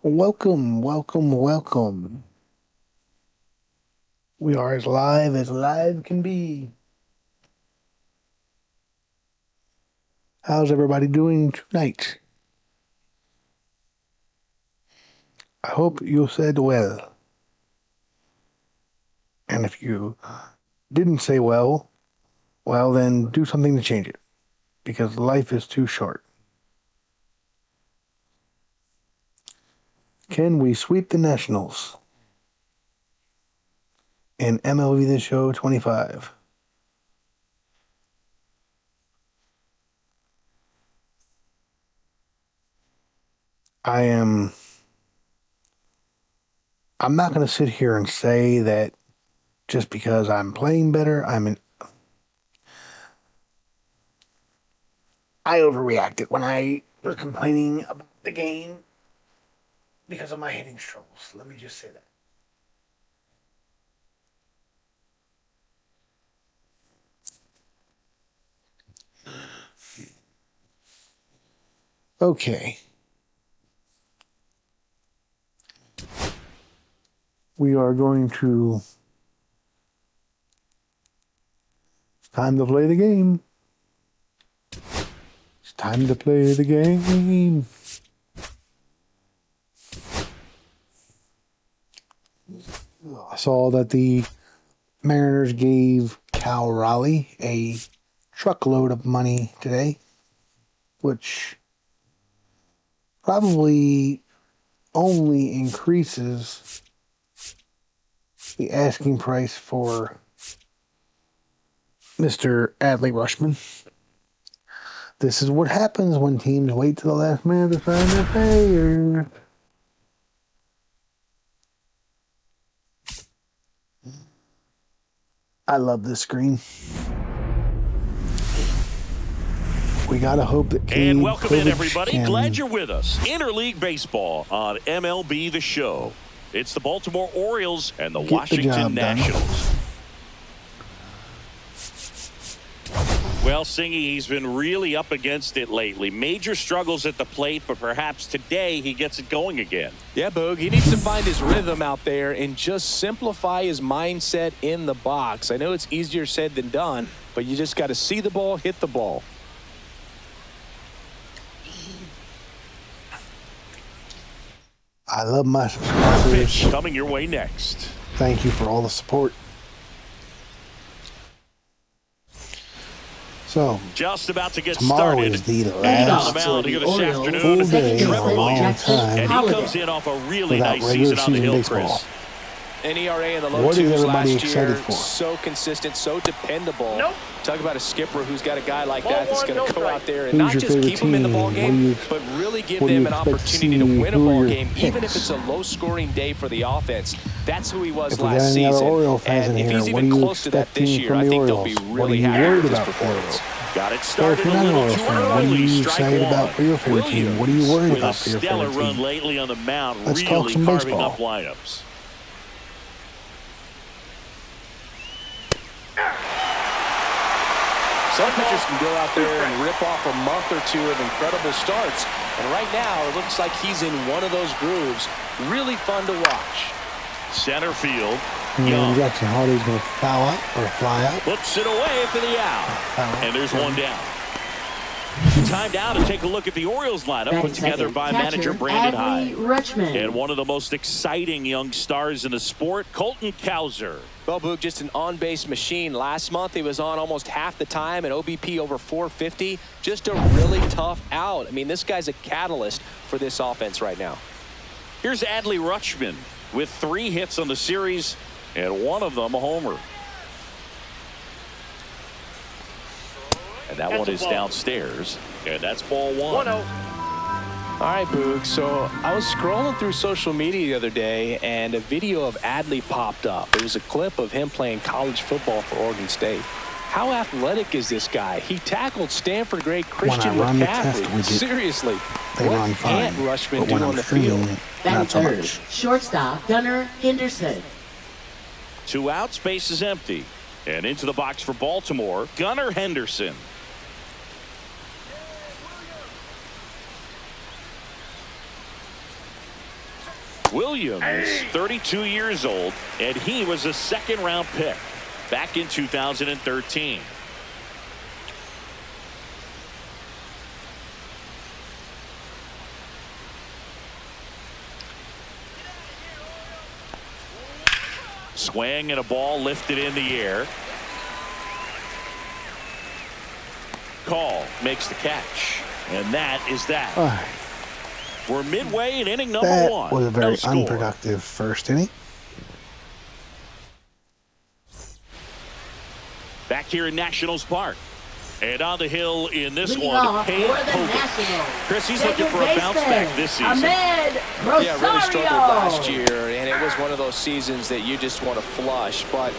Welcome, welcome, welcome. We are as live can be. How's everybody doing tonight? I hope you said well. And if you didn't say well then do something to change it. Because life is too short. Can we sweep the Nationals in MLB The Show 25? I'm not going to sit here and say that just because I'm playing better, I overreacted when I was complaining about the game because of my hitting struggles. Let me just say that. Okay. We are going to... It's time to play the game. It's time to play the game. I saw that the Mariners gave Cal Raleigh a truckload of money today, which probably only increases the asking price for Mr. Adley Rutschman. This is what happens when teams wait to the last minute to sign their players. I love this screen. We gotta hope that Cade And welcome Povich in, everybody. Glad you're with us. Interleague Baseball on MLB The Show. It's the Baltimore Orioles and the Washington Nationals. Well, Singy, he's been really up against it lately. Major struggles at the plate, but perhaps today he gets it going again. Yeah, Boog, he needs to find his rhythm out there and just simplify his mindset in the box. I know it's easier said than done, but you just got to see the ball, hit the ball. I love my subscribers. Pitch coming your way next. Thank you for all the support. So, just about to get tomorrow started. is the On last the mound here this full afternoon, day in a Trevor long Williams. time And he comes in off a really without nice regular season on the season hill, baseball. Chris. An ERA in the low What is twos everybody last excited year. for? So consistent, so dependable. Nope. Talk about a skipper who's got a guy like Ball that that's one, going no to go strike. out there and Who's not your just favorite keep them in the ball team? game, but really give what do you them an expect to opportunity to see? win a Who are ball your game, even if picks? it's a low-scoring day for the offense. That's who he was If we got last any other season. Oriole fans And in if here, he's what are even you close to that this expecting year, from I the think they'll Orioles? be What are really you happy worried with his about for the Orioles? performance. Got it Or if started you're a not an little Orioles too fan, what are early. you Strike excited one. about for your favorite team? What are you worried With about for your a stellar favorite run team? lately on the mound, Let's talk really some carving baseball. up lineups. Some pitchers can go out there and rip off a month or two of incredible starts. And right now, it looks like he's in one of those grooves. Really fun to watch. Center field. And Young Jackson Hardy's going to foul out or fly out. puts it away for the out. And there's one down. Time now to take a look at the Orioles lineup put together by manager Brandon Hyde. And one of the most exciting young stars in the sport, Colton Cowser. Well, Boog, just an on-base machine. Last month, he was on almost half the time, an OBP over 450. Just a really tough out. I mean, this guy's a catalyst for this offense right now. Here's Adley Rutschman with 3 hits on the series, and one of them a homer. And that one is downstairs, and that's ball 1. 1-0. All right, Boog, so I was scrolling through social media the other day, and a video of Adley popped up. It was a clip of him playing college football for Oregon State. How athletic is this guy? He tackled Stanford great Christian McCaffrey. Seriously, what can't Rutschman do on the field? Batting third, shortstop Gunnar Henderson. 2 outs, base is empty. And into the box for Baltimore, Gunnar Henderson. Williams, 32 years old, and he was a second-round pick back in 2013. Swing and a ball lifted in the air. Call makes the catch, and that is that. We're midway in inning number one. That was a very No score. unproductive first inning. Back here in Nationals Park. And on the hill in this Leading one, off Cade for the Povich. Nationals. Chris, he's Second looking for a bounce back this season. Yeah, really struggled last year, and it was one of those seasons that you just want to flush. But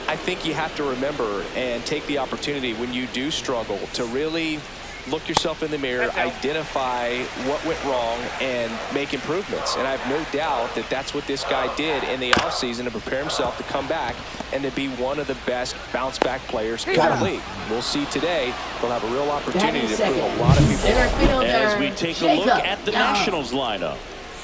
I think you have to remember and take the opportunity when you do struggle to really look yourself in the mirror, identify what went wrong, and make improvements. And I have no doubt that that's what this guy did in the offseason to prepare himself to come back and to be one of the best bounce-back players in the league. We'll see today. We'll have a real opportunity to prove a lot of people wrong. As we take a look at the Nationals lineup.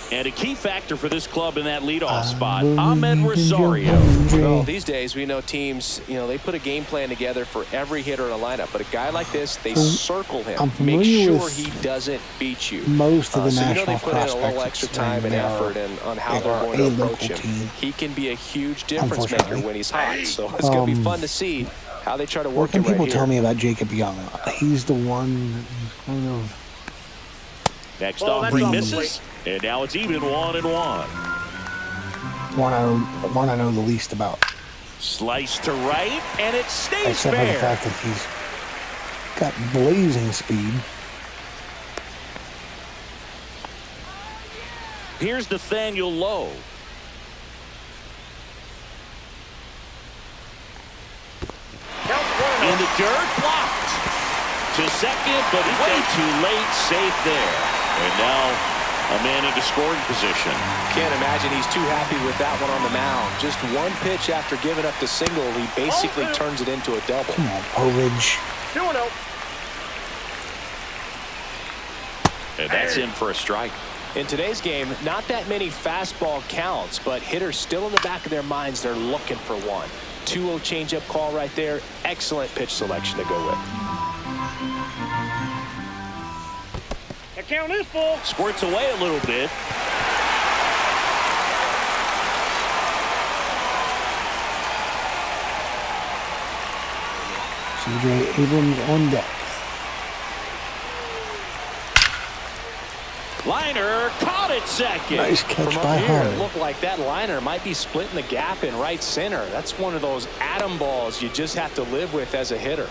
And a key factor for this club in that leadoff spot, Ahmed Rosario. Well, these days we know teams, they put a game plan together for every hitter in a lineup. But a guy like this, they circle him, make sure he doesn't beat you. Most of the so national they put in a little extra time and effort on how they're going to approach him. He can be a huge difference maker when he's hot. So it's going to be fun to see how they try to work him right here. What can people tell me about Jacob Young? He's the one kind of... Next offering misses, and now it's even 1-1. One I know the least about. Slice to right, and it stays Except for the fair. fact that he's got blazing speed. Here's Nathaniel Lowe. In the dirt, blocked. To second, but way too late, safe there. And now a man into scoring position. Can't imagine he's too happy with that one on the mound. Just one pitch after giving up the single, he basically turns it into a double. Come on, Povich. 2-0. And that's in for a strike. In today's game, not that many fastball counts, but hitters still in the back of their minds, they're looking for one. 2-0 changeup call right there. Excellent pitch selection to go with. The count is full. Squirts away a little bit. C.J. Abrams on deck. Liner caught it second. Nice catch From by up here, Howard. it looked like that liner might be splitting the gap in right center. That's one of those atom balls you just have to live with as a hitter.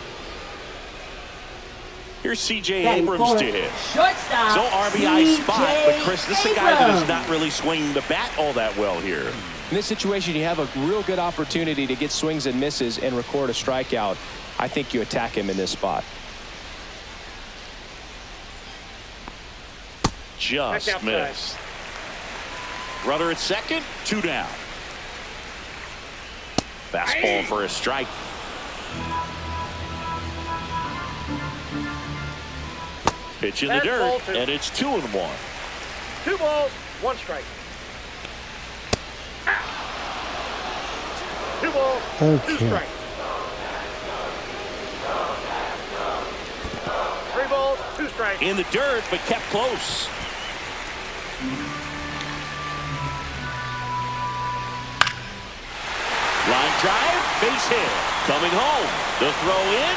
Here's C.J. Abrams to hit. Shortstop. So RBI spot, but Chris, this is a guy that is Abrams. not really swinging the bat all that well here. In this situation, you have a real good opportunity to get swings and misses and record a strikeout. I think you attack him in this spot. Just missed. Runner at second, 2 down. Fastball for a strike. Pitch in the dirt, and it's 2-1. 2 balls, 1 strike. 2 balls, 2 Okay. strikes. 3 balls, 2 strikes. In the dirt, but kept close. Line drive, base hit. Coming home. The throw in.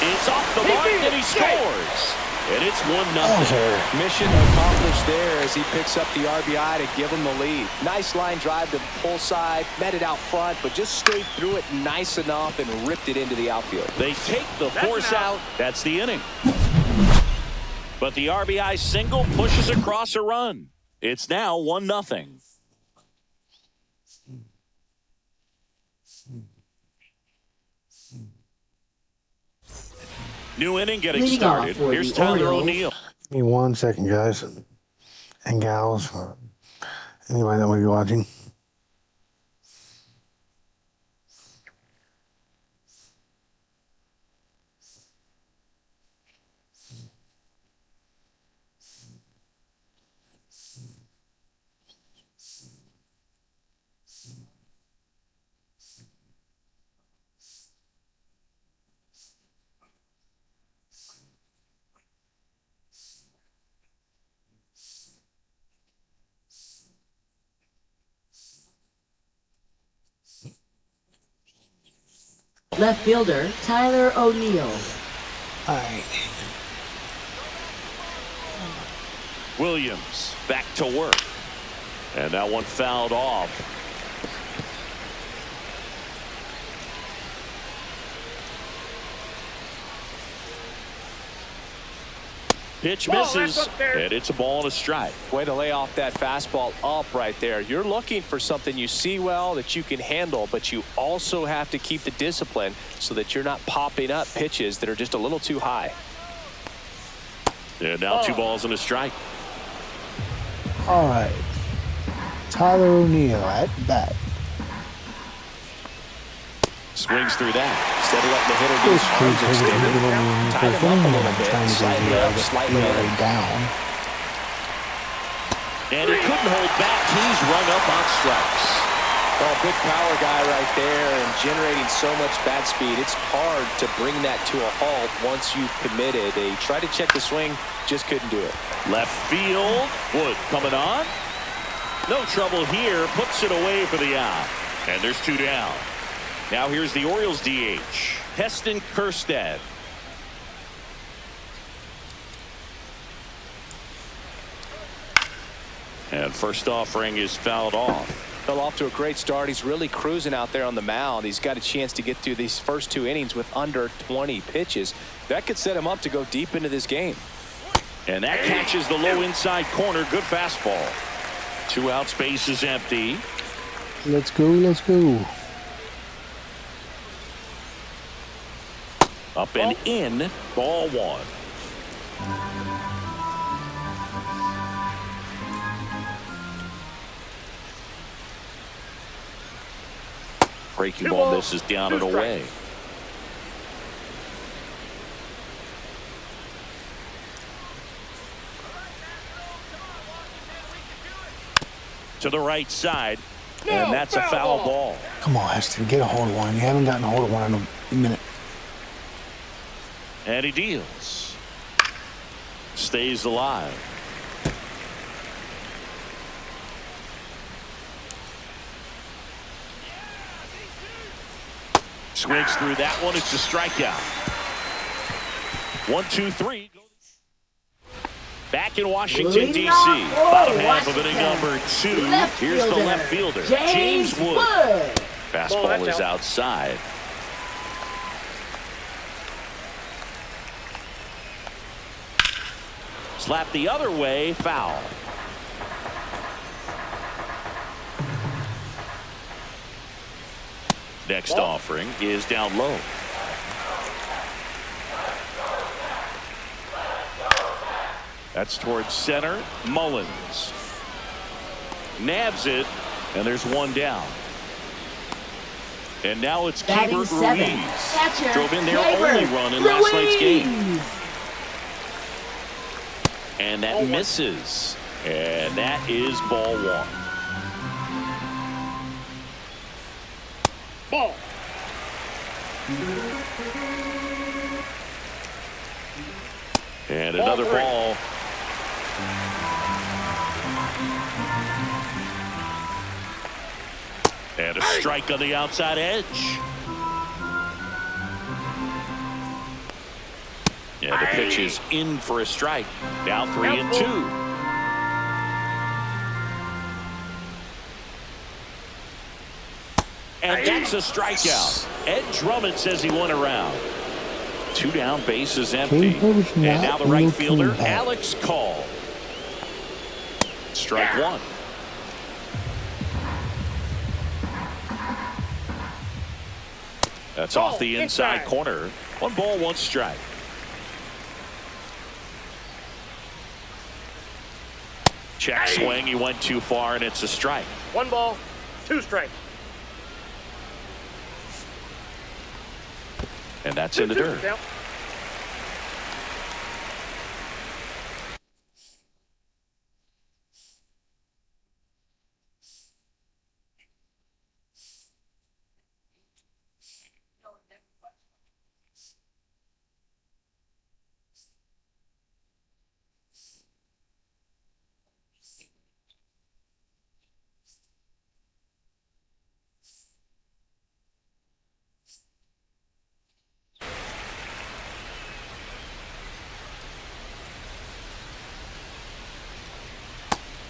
It's off the mark, and he scores. And it's 1-0. Mission accomplished there as he picks up the RBI to give him the lead. Nice line drive to the pull side, met it out front, but just stayed through it nice enough and ripped it into the outfield. They take the force out. That's the inning. But the RBI single pushes across a run. It's now 1-0. New inning getting Leading off started. for Here's the Tyler Orioles. O'Neill. Give me 1 second, guys and gals. Anybody that might be watching. Left fielder, Tyler O'Neill. All right. Williams back to work. And that one fouled off. Pitch misses, and it's a ball and a strike. Way to lay off that fastball up right there. You're looking for something you see well that you can handle, but you also have to keep the discipline so that you're not popping up pitches that are just a little too high. And now 2 balls and a strike. All right. Tyler O'Neill at bat. Swings through that. Instead of letting the hitter get his arms extended, tie him up a little bit, slightly up, slightly down. And he couldn't hold back. He's rung up on strikes. Well, big power guy right there and generating so much bat speed. It's hard to bring that to a halt once you've committed. They tried to check the swing, just couldn't do it. Left field. Wood coming on. No trouble here. Puts it away for the out. And there's 2 down. Now here's the Orioles DH, Heston Kjerstad. And first offering is fouled off. Fell off to a great start. He's really cruising out there on the mound. He's got a chance to get through these first 2 innings with under 20 pitches. That could set him up to go deep into this game. And that catches the low inside corner. Good fastball. 2 outs, base is empty. Let's go. Let's go. Up and in, ball 1. Breaking ball misses down and away. To the right side, and that's a foul ball. Come on, Heston, get a hold of one. You haven't gotten a hold of one in a minute. And he deals. Stays alive. Swings through that one. It's a strikeout. 1, 2, 3. Back in Washington, D.C. Bottom half of inning number 2. Here's the left fielder, James Wood. Fastball is outside. Slap the other way, foul. Next offering is down low. That's towards center. Mullins nabs it, and there's 1 down. And now it's Cade Povich. Drove in their only run in last night's game. And that misses. And that is ball 1. Ball. And another ball. And a strike on the outside edge. Yeah, the pitch is in for a strike. Now 3 and 2. And that's a strikeout. Ed Drummond says he went around. 2 down, base is empty. And now the right fielder, Alex Call. Strike 1. That's off the inside corner. 1 ball, 1 strike. Check swing. He went too far, and it's a strike. 1 ball, 2 strikes. And that's in the dirt. Down.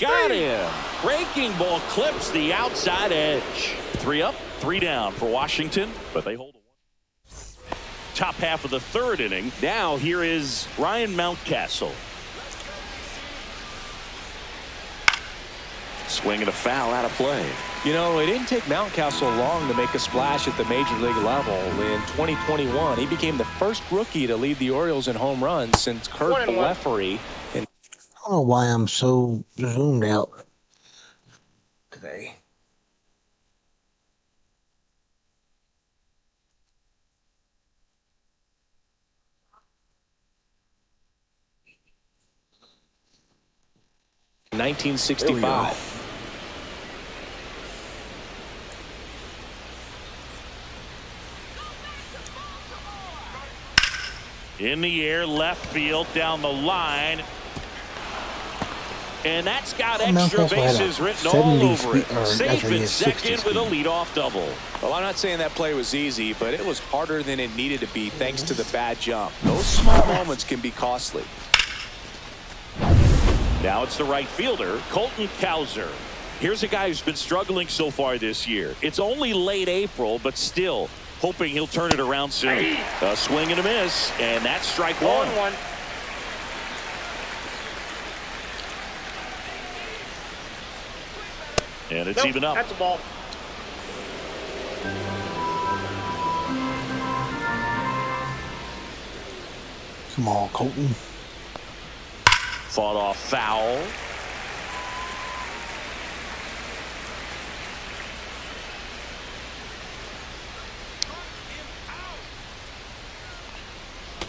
Got him. Breaking ball clips the outside edge. 3 up, 3 down for Washington, but they hold a top half of the 3rd inning. Now here is Ryan Mountcastle. Swinging a foul out of play. You know, it didn't take Mountcastle long to make a splash at the major league level. In 2021, he became the first rookie to lead the Orioles in home runs since Kurt Blefary. I don't know why I'm so zoomed out today. In 1965. In the air, left field, down the line. And that's got extra bases written all over it. Safe in second with a leadoff double. Well, I'm not saying that play was easy, but it was harder than it needed to be thanks to the bad jump. Those small moments can be costly. Now it's the right fielder, Colton Cowser. Here's a guy who's been struggling so far this year. It's only late April, but still hoping he'll turn it around soon. A swing and a miss, and that's strike 1. And it's even up. That's a ball. Come on, Colton. Fought off foul.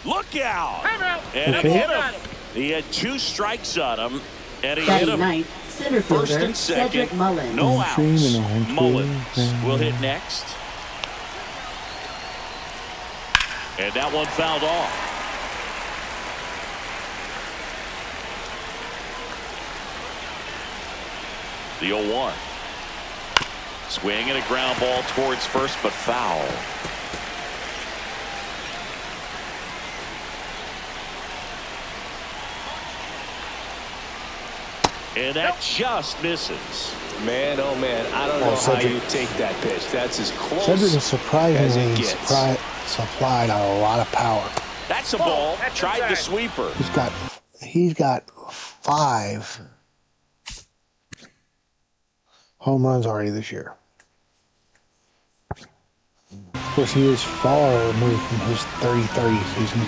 Look out! And it hit him. He had 2 strikes on him, and he hit him. Ninth, center fielder, First and second. Cedric Mullins. No outs. Mullins will hit next. And that one fouled off. The 0-1. Swing and a ground ball towards first, but foul. And that just misses. Man, oh man, I don't know how you take that pitch. That's as close Cedric is surprisingly gets. supplied a lot of power. That's a ball. Tried the sweeper. He's got 5 home runs already this year. Of course, he is far removed from his 30-30 season.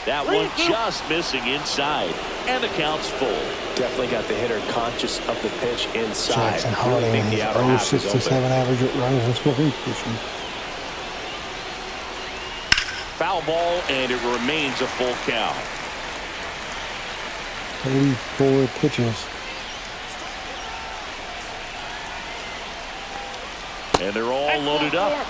That one just missing inside, and the count's full. Definitely got the hitter conscious of the pitch inside. Jackson Holiday and his 0.67 average runs in scoring position. Foul ball, and it remains a full count. 34 pitches. And they're all loaded up.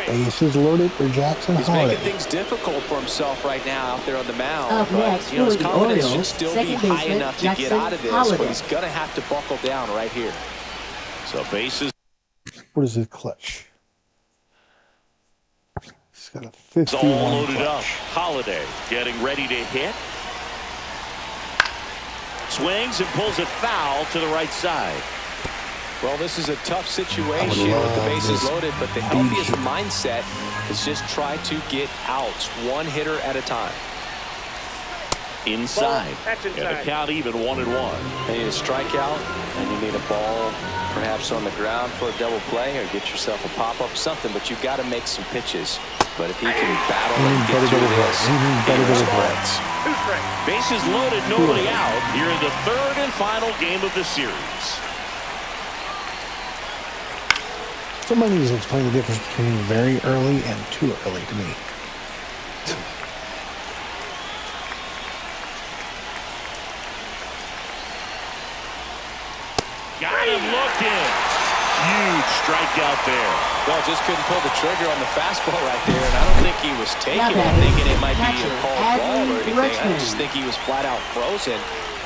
Bases loaded for Jackson He's Holiday. making things difficult for himself right now out there on the mound. Up But, next his for the confidence Orioles, should still be second high baseman enough to get Jackson out of this, Holiday. but he's going to have to buckle down right here. So bases. What is his clutch? He's got a It's 51 all loaded clutch. up. Holiday getting ready to hit. Swings and pulls it foul to the right side. Well, this is a tough situation with the bases loaded, but the healthiest mindset is just try to get outs, one hitter at a time. Inside. That's And inside. a count even 1-1. You need a strikeout, and you need a ball perhaps on the ground for a double play, or get yourself a pop-up, something, but you've got to make some pitches. But if he can battle and get through this, he responds. Bases loaded, nobody out. Here in the 3rd and final game of the series. Somebody needs to explain the difference between very early and too early to me. Got him looking. Huge strikeout there. Well, just couldn't pull the trigger on the fastball right there, and I don't think he was taking it thinking it might be a called ball or anything. I just think he was flat out frozen.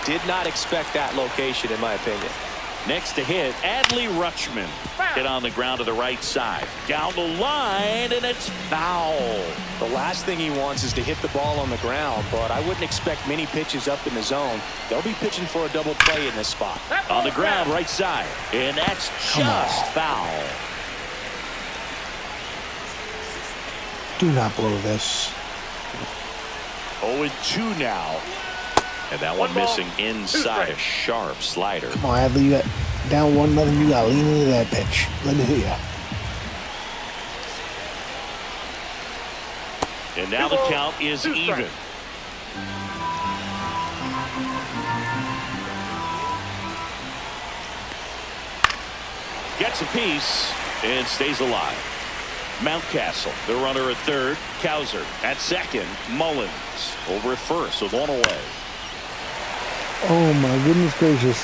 Did not expect that location, in my opinion. Next to hit, Adley Rutschman. Hit on the ground to the right side. Down the line, and it's foul. The last thing he wants is to hit the ball on the ground, but I wouldn't expect many pitches up in the zone. They'll be pitching for a double play in this spot. On the ground, right side. And that's just foul. Do not blow this. 0-2 now. And that one missing inside a sharp slider. Come on, Adley, you got down 1-0. You got to lean into that pitch. Let me hit you. And now the count is even. Gets a piece and stays alive. Mountcastle, the runner at third. Cowser at second. Mullins over at first with one away. Oh, my goodness gracious.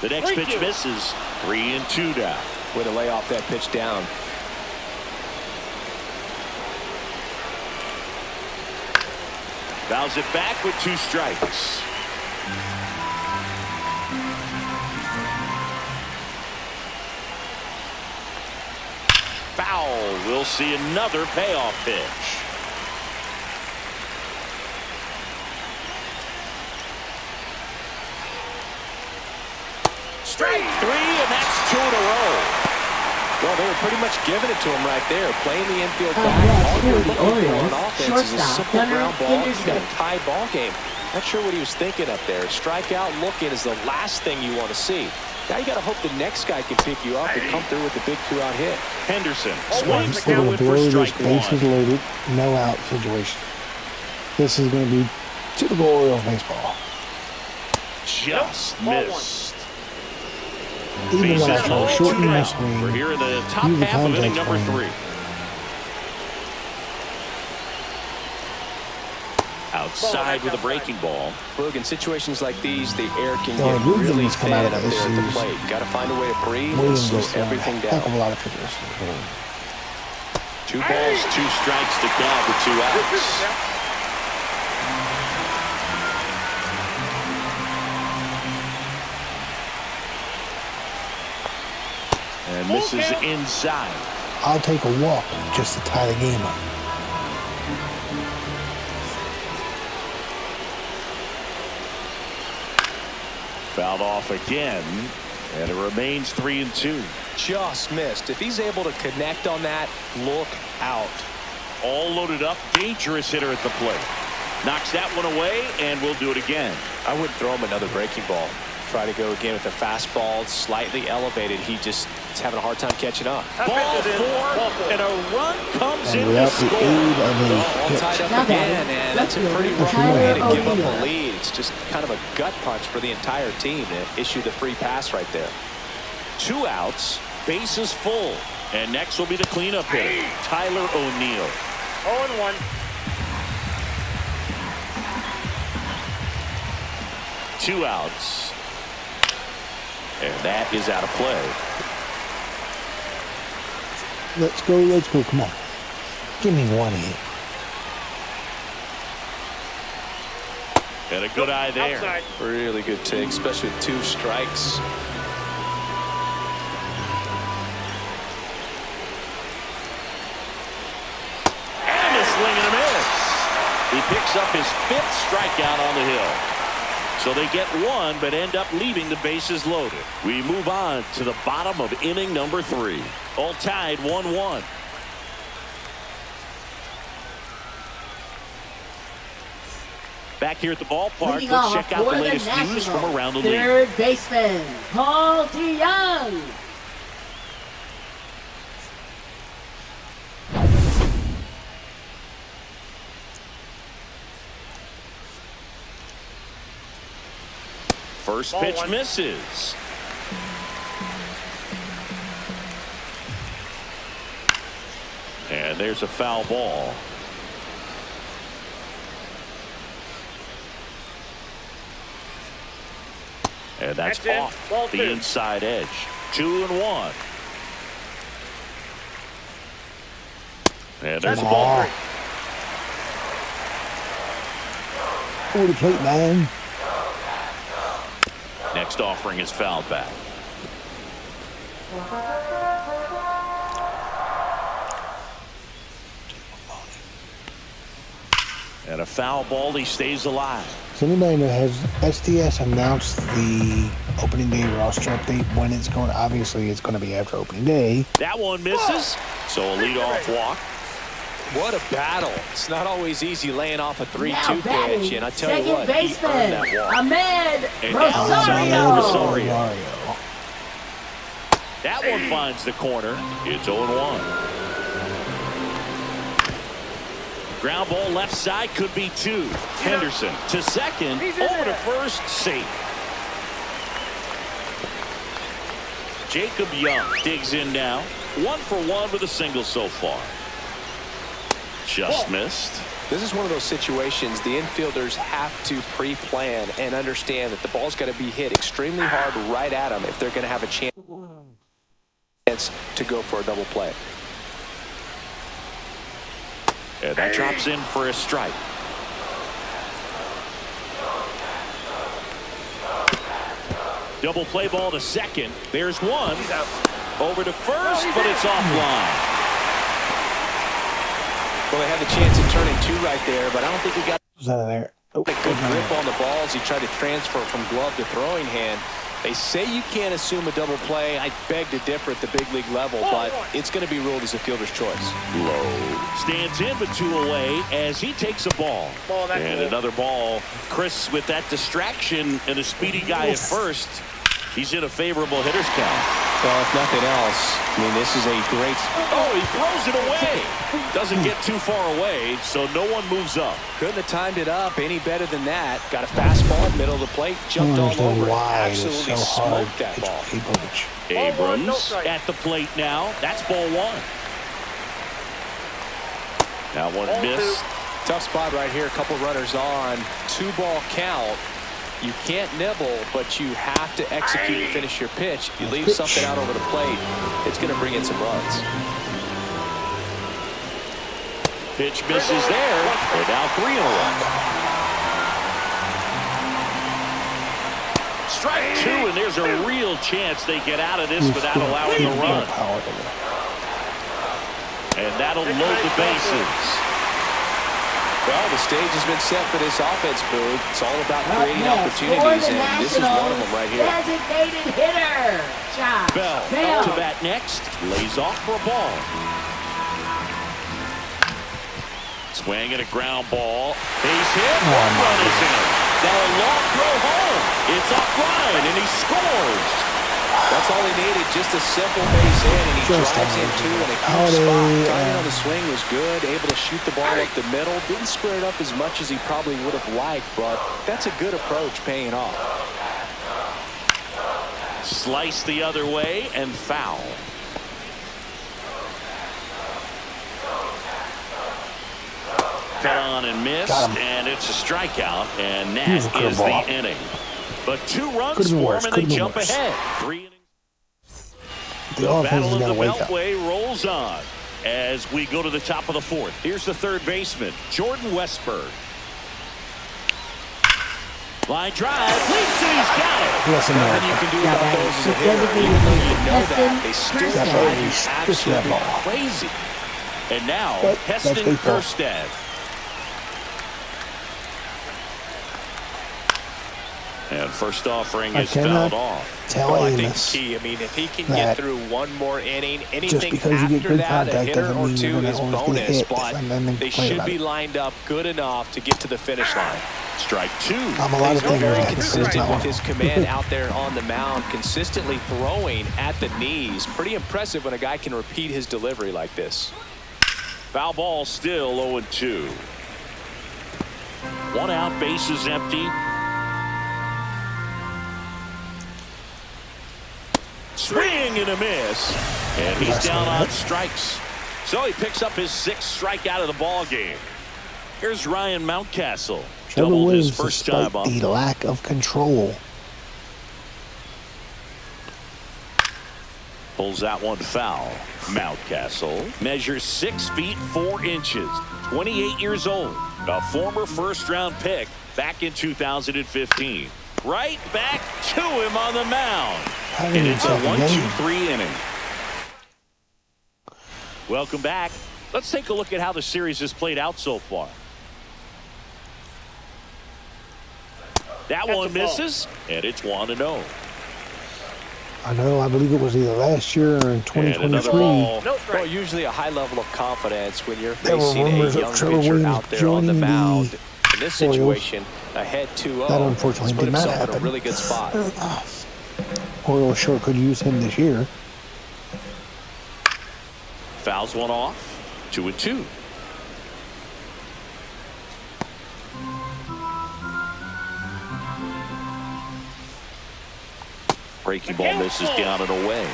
The next pitch misses. 3-2 now. Way to lay off that pitch down. Fouls it back with 2 strikes. Foul. We'll see another payoff pitch. Strike 3, and that's 2 in a row. Well, they were pretty much giving it to him right there, playing the infield back. Yes, All for you're the looking for Orioles, on offense is a shortstop, simple Gunnar ground ball. You got Henderson. a tie ball game. Not sure what he was thinking up there. Strike out looking is the last thing you want to see. Now you got to hope the next guy can pick you up and come through with a big 2-out hit. Henderson Swings swings through it for strike bases 1. loaded, no out situation. This is going to be typical Orioles baseball. Just missed. Even when I try to shorten my We're swing, here in the top use the half of inning contact number swing. 3. Outside with a breaking ball. Boog, in situations like these, the air can The only get good thing really that's come thin out up of there this at the is plate. Got to find a way to breathe and Williams slow goes down everything a heck of down. a lot of pitchers. 2 balls, 2 strikes to count with 2 outs. And misses inside. I'll take a walk just to tie the game up. Fouled off again, and it remains 3-2. Just missed. If he's able to connect on that, look out. All loaded up, dangerous hitter at the plate. Knocks that one away, and we'll do it again. I wouldn't throw him another breaking ball. Try to go again with the fastball, slightly elevated. He just is having a hard time catching up. Ball 4, and a run comes in And to without the score. aid of a All tied hit. up Now again, batting, and that's a left pretty fielder, rough way to Tyler give up O'Neill. a lead. It's just kind of a gut punch for the entire team to issue the free pass right there. 2 outs, bases full. And next will be the cleanup hitter, Tyler O'Neill. 0-1. 2 outs. And that is out of play. Let's go, come on. Give me one hit. And a good eye there. Outside. Really good take, especially with 2 strikes. And a swing and a miss. He picks up his 5th strikeout on the hill. So they get 1, but end up leaving the bases loaded. We move on to the bottom of inning number 3. All tied 1-1. Back here at the ballpark, Leading let's off check out for the the latest news from Nationals, around the league. third baseman, Paul DeYoung. First Ball pitch 1. misses. And there's a foul ball. And that's That's in. off Ball the 2. inside edge. 2-1. And there's a ball. 3. Over the plate, man. Next offering is fouled back. And a foul ball, he stays alive. Does anybody know, has SDS announced the opening day roster update when it's going? Obviously, it's going to be after opening day. That one misses. So a leadoff walk. What a battle. It's not always easy laying off a 3-2 Now batting, pitch, and I tell you what, second he earned that baseman, walk. Ahmed And now Rosario. Rosario. That one finds the corner. It's 0-1. Ground ball left side, could be 2. Henderson to second, over to first, safe. Jacob Young digs in now. 1 for 1 with a single so far. Just missed. This is one of those situations the infielders have to pre-plan and understand that the ball's got to be hit extremely hard right at them if they're going to have a chance to go for a double play. And that drops in for a strike. Double play ball to second. There's one. Over to first, but it's offline. Well, they had the chance of turning 2 right there, but I don't think he got Was that in there? Oh, a good grip on the balls. He tried to transfer from glove to throwing hand. They say you can't assume a double play. I beg to differ at the big league level, but it's going to be ruled as a fielder's choice. Low. Stands in, but 2 away as he takes a ball. And another ball. Chris with that distraction and a speedy guy at first. He's in a favorable hitter's count. Well, if nothing else, I mean, this is a great... Oh, he throws it away. Doesn't get too far away, so no one moves up. Couldn't have timed it up any better than that. Got a fastball, middle of the plate, jumped all over it. Why it's Absolutely so hard. smoked that It's ball. Cade Povich. Abrams at the plate now. That's ball 1. That one missed. Tough spot right here. A couple runners on. 2-ball count. You can't nibble, but you have to execute and finish your pitch. If you leave something out over the plate, it's going to bring in some runs. Pitch misses there. And now 3 in a row. Strike 2, and there's a real chance they get out of this without allowing a run. And that'll load the bases. Well, the stage has been set for this offense, Boog. It's all about creating opportunities, and this is one of them right here. Designated hitter, Josh Bell up to bat next. Lays off for a ball. Swing and a ground ball. Base hit. One run is in. Now a long throw home. It's off line, and he scores. That's all he needed, just a simple base hit, and he drives in 2 in a good spot. Timing on the swing was good, able to shoot the ball up the middle. Didn't square it up as much as he probably would have liked, but that's a good approach paying off. Slice the other way and foul. Fell on and missed, and it's a strikeout, and that is the inning. But 2 runs for him, and they jump ahead. 3 innings. The battle of the Beltway rolls on as we go to the top of the 4th. Here's the third baseman, Jordan Westberg. Line drive, leaps and he's got it. Nothing you can do about those as a hitter. Even though you know that, they still drive you absolutely crazy. And now, Heston Kjerstad. And first offering is fouled off. Well, I think key. I mean, if he can get through one more inning, anything after that, a hitter or 2 is bonus. But they should be lined up good enough to get to the finish line. Strike 2. He's been very consistent with his command out there on the mound, consistently throwing at the knees. Pretty impressive when a guy can repeat his delivery like this. Foul ball still 0-2. 1 out, bases empty. Swing and a miss, and he's down on strikes. So he picks up his 6th strikeout of the ball game. Here's Ryan Mountcastle. Doubled his first time up. The lack of control Pulls that one foul. Mountcastle measures 6 feet 4 inches. 28 years old. A former first-round pick back in 2015. Right back to him on the mound. And it's a 1-2-3 inning. Welcome back. Let's take a look at how the series has played out so far. That one misses, and it's 1-0. I know. I believe it was either last year or in 2023. Well, usually a high level of confidence when you're facing a rumors of young Trevor pitcher Williams out there on the joining the mound. In this Orioles. situation, ahead 2-0. That unfortunately He's put did not himself in happen. a really good spot. Orioles sure could use him this year. Fouls one off. 2-2. Breaking ball misses down and away.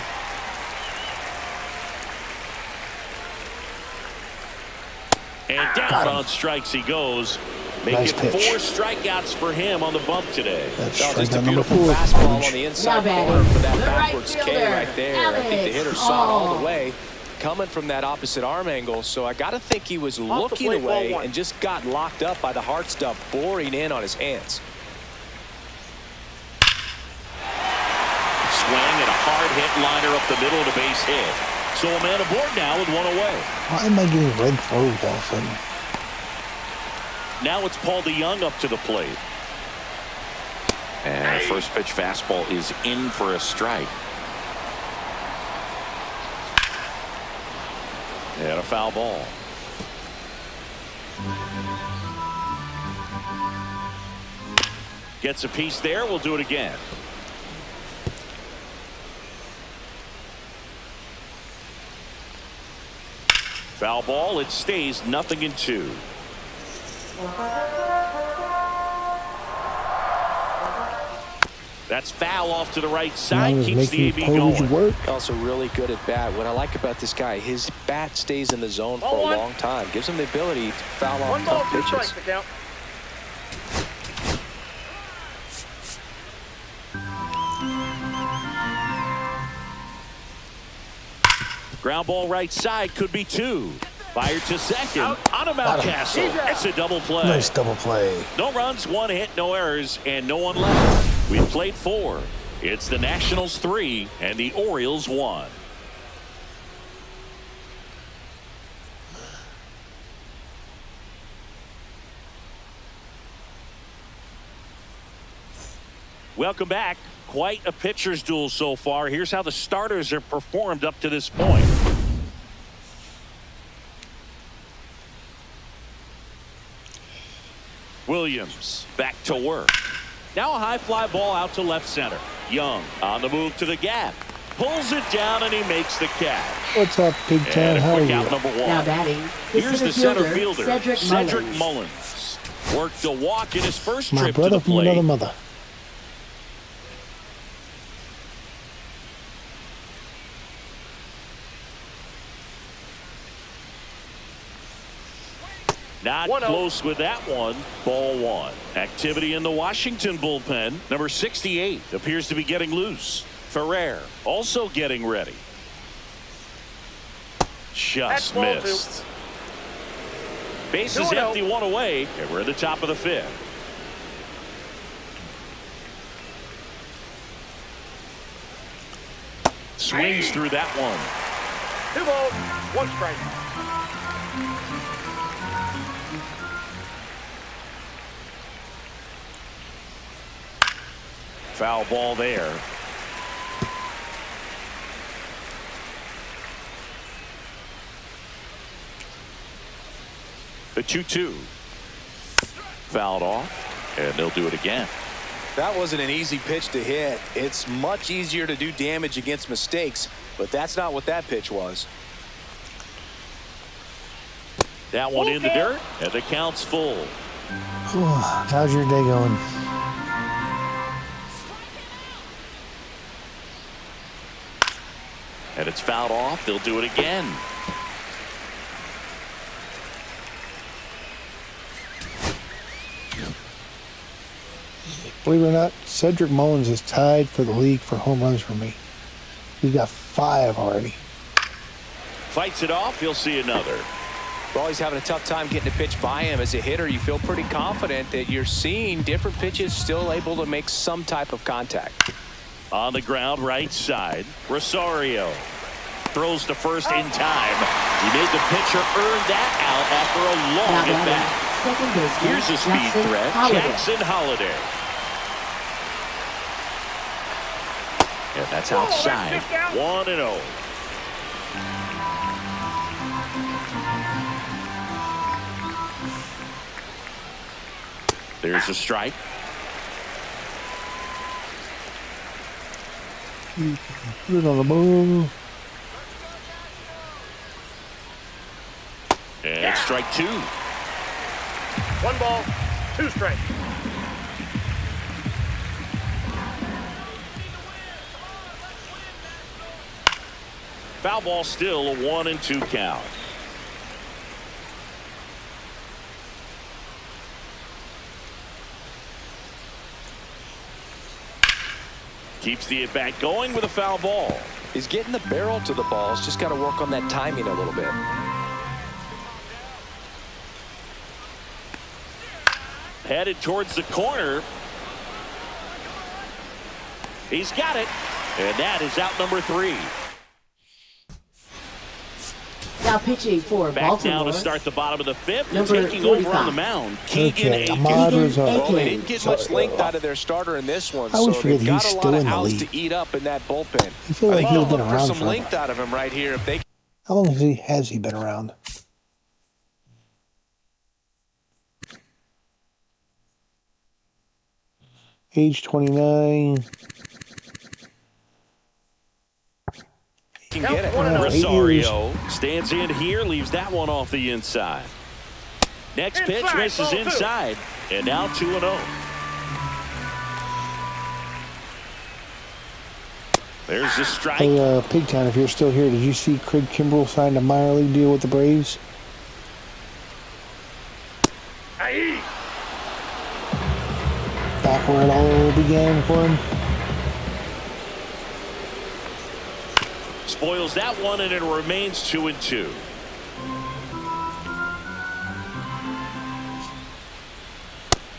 And down on strikes he goes. Nice Making pitch. 4 strikeouts for him on the bump today. That's Well, just a strikeout number beautiful 4. fastball on the inside Now corner for that batting, the right backwards K fielder, right there. I think the hitter Alex saw it all Hall. the way coming from that opposite arm angle. So I got to think he was looking plate, away ball 1. and just got locked up by the hard stuff boring in on his hands. Swing and a hard hit liner up the middle of the base hit. So a man aboard now with 1 away. Why am I getting red throws all of a sudden? Now it's Paul DeYoung up to the plate. And first pitch fastball is in for a strike. And a foul ball. Gets a piece there. We'll do it again. Foul ball. It stays 0-2. That's foul off to the right side. Now Keeps the making AB Povich going. work. Also really good at bat. What I like about this guy, his bat stays in the zone for a long time. Gives him the ability to foul off 1 ball, tough 2 pitches. strikes to count. Ground ball right side, could be 2. Fired to second on a Mountcastle. It's a double play. Nice double play. No runs, 1 hit, no errors, and no one left. We've played 4. It's the Nationals 3 and the Orioles 1. Welcome back. Quite a pitcher's duel so far. Here's how the starters have performed up to this point. Williams back to work. Now a high fly ball out to left center. Young on the move to the gap. Pulls it down and he makes the catch. What's up, Big Town? And a How are quick you? out number 1. Now batting, Here's the center fielder, Cedric Mullins. Mullins. Worked a walk in his first My trip to brother the from plate. another mother. Not 1-0. close with that one. Ball 1. Activity in the Washington bullpen. Number 68 appears to be getting loose. Ferrer also getting ready. Just That's ball 2. missed. Base is 2-0. empty, 1 away, and we're at the top of the 5th. Swings through that one. 2 balls, 1 strike. Foul ball there. The 2-2. Fouled off, and they'll do it again. That wasn't an easy pitch to hit. It's much easier to do damage against mistakes, but that's not what that pitch was. That one in the dirt, and the count's full. How's your day going? And it's fouled off. They'll do it again. Believe it or not, Cedric Mullins is tied for the league for home runs for me. He's got 5 already. Fights it off. He'll see another. Well, he's having a tough time getting a pitch by him. As a hitter, you feel pretty confident that you're seeing different pitches still able to make some type of contact. On the ground, right side. Rosario throws to first in time. He made the pitcher earn that out after a long at bat. Here's a speed threat, Jackson Holiday. And that's outside. 1-0. There's a strike. Put it on the ball. And it's strike 2. 1 ball, 2 strikes. Foul ball, still a 1-2 count. Keeps the at-bat going with a foul ball. He's getting the barrel to the ball. He's just got to work on that timing a little bit. Headed towards the corner. He's got it. And that is out number 3. Now pitching for Back Baltimore. now to start the bottom of the 5th. Number Taking over 45. on the mound. Okay, Keegan Ahmad Aiken. was up. Well, they didn't get much length out of their starter in this one, I always so forget they've got he's a lot still of in the outs league. to eat up in that bullpen. I feel like I think he's they'll been look for around some forever. length out of him right here if they. How long has he been around? Age 29. Can get it. Yeah, 8 years. Rosario stands in here, leaves that one off the inside. Next pitch Inside, misses ball 2. inside, and now 2-0. There's the strike. Hey, Pigtown, if you're still here, did you see Craig Kimbrell signed a minor league deal with the Braves? Aye. Back where it all began for him? Spoils that one, and it remains 2-2.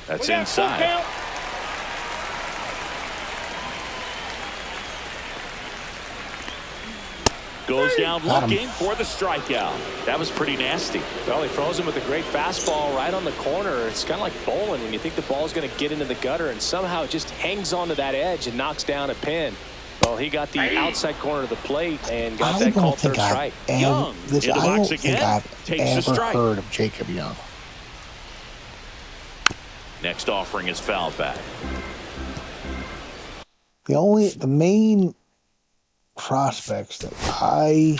That's We got full inside. count. Goes down Got him. looking for the strikeout. That was pretty nasty. Well, he froze him with a great fastball right on the corner. It's kind of like bowling when you think the ball's going to get into the gutter, and somehow it just hangs onto that edge and knocks down a pin. Well, he got the outside corner of the plate and got that called third strike. Young in the I box don't think again. I've Takes the ever strike. heard of Jacob Young. Next offering is fouled back. The main prospects that I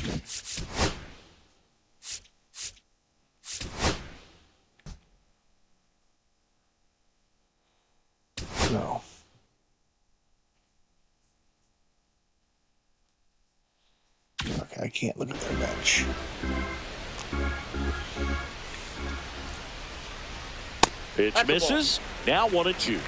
no. Okay, I can't look at their bench. Pitch That's a misses. Now 1-2.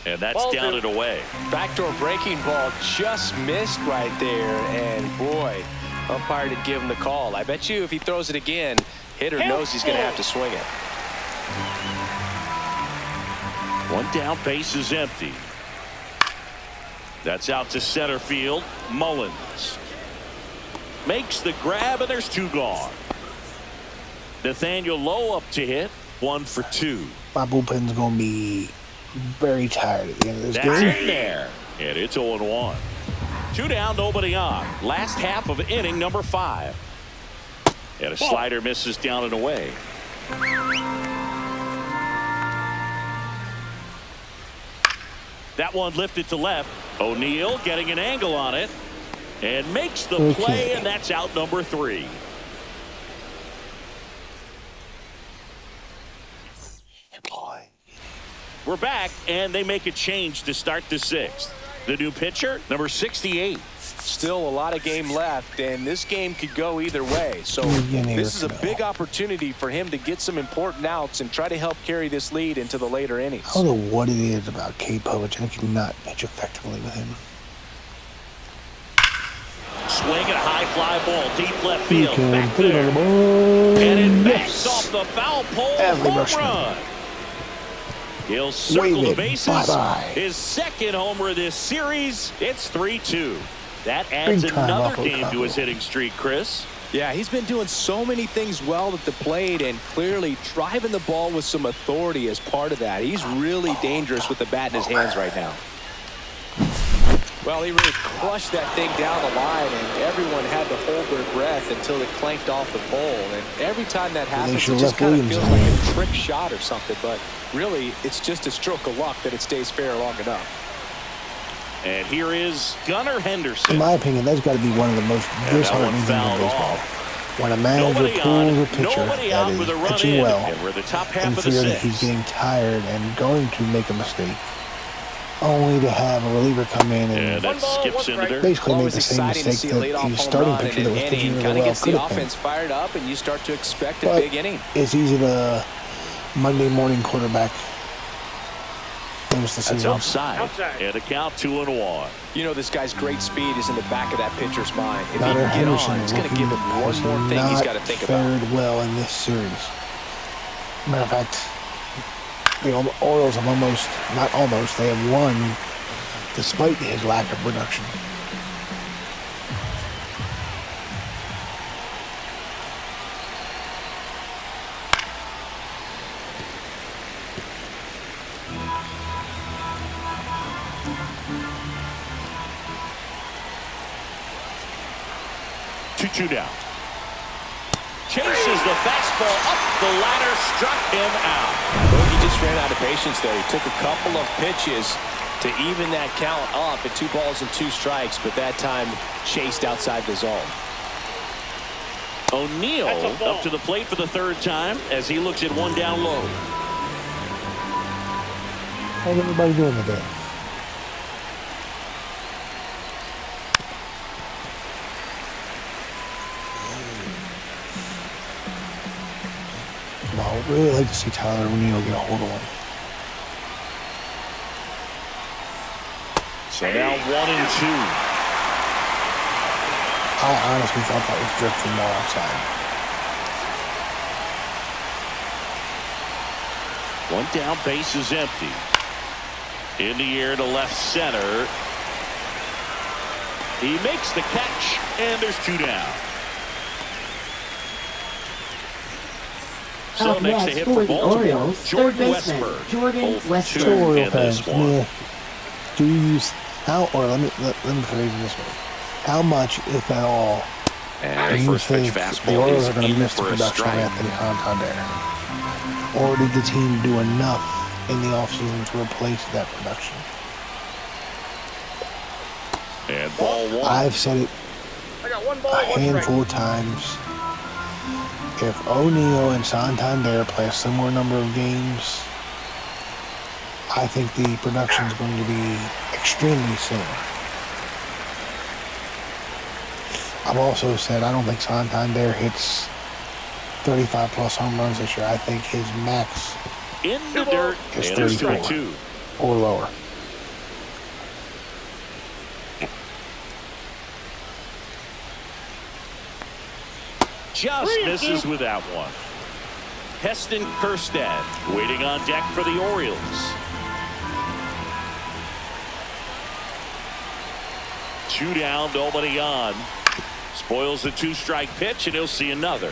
And that's Ball down 2. and away. Backdoor breaking ball just missed right there, and boy, umpire did give him the call. I bet you if he throws it again, hitter knows he's going to have to swing it. One down, base is empty. That's out to center field. Mullins makes the grab, and there's 2 gone. Nathaniel Lowe up to hit. 1 for 2. My bullpen's gonna be very tired at the end of this That's game. in there. And it's 0-1. 2 down, nobody on. Last half of inning number 5. And a slider misses down and away. That one lifted to left. O'Neill getting an angle on it. And makes the play, and that's out number 3. Boy. We're back, and they make a change to start the 6th. The new pitcher, number 68. Still a lot of game left, and this game could go either way. So this is a big opportunity for him to get some important outs and try to help carry this lead into the later innings. I don't know what it is about Cade Povich. I cannot pitch effectively with him. Swing and a high fly ball, deep left field. Back there. And it backs off the foul pole. Home run. He'll circle the bases. His second homer this series. It's 3-2. That adds another game to his hitting streak, Chris. Yeah, he's been doing so many things well at the plate and clearly driving the ball with some authority as part of that. He's really dangerous with the bat in his hands right now. Well, he really crushed that thing down the line, and everyone had to hold their breath until it clanked off the pole. And every time that happens, it just kind of feels like a trick shot or something. But really, it's just a stroke of luck that it stays fair long enough. And here is Gunnar Henderson. In my opinion, that's got to be one of the most disheartening things in baseball. When a manager pulls a pitcher that is pitching well, and feels that he's getting tired and going to make a mistake, only to have a reliever come in and that skips into there. Basically make the same mistake that the starting pitcher that was pitching really well could have been. Fired up, and you start to expect a big inning. It's easy to Monday morning quarterback. That's outside. And a count 2-1. You know, this guy's great speed is in the back of that pitcher's mind. If he can get on, it's going to give him one more thing he's got to think about. Fared well in this series. Matter of fact, the Orioles have they have won despite his lack of production. Two down. Chases the fastball up the ladder, struck him out. Well, he just ran out of patience there. He took a couple of pitches to even that count up at 2 balls and 2 strikes, but that time chased outside the zone. O'Neill up to the plate for the 3rd time as he looks at 1 down low. How's everybody doing today? I would really like to see Tyler O'Neill get a hold of one. So now 1-2. I honestly thought that was drifting more outside. 1 down, base is empty. In the air to left center. He makes the catch, and there's 2 down. So next to hit for the Orioles, Jordan Westburg. Jordan Westburg in this one. Do you let me phrase it this way. How much, if at all, do you think the Orioles are going to miss the production of Anthony Santander? Or did the team do enough in the offseason to replace that production? And ball 1. I've said it a handful of times. If O'Neill and Santander play a similar number of games, I think the production is going to be extremely similar. I've also said I don't think Santander hits 35-plus home runs this year. I think his max in the dirt is 34 or lower. Just misses with that one. Heston Kjerstad waiting on deck for the Orioles. Two down, nobody on. Spoils the 2-strike pitch, and he'll see another.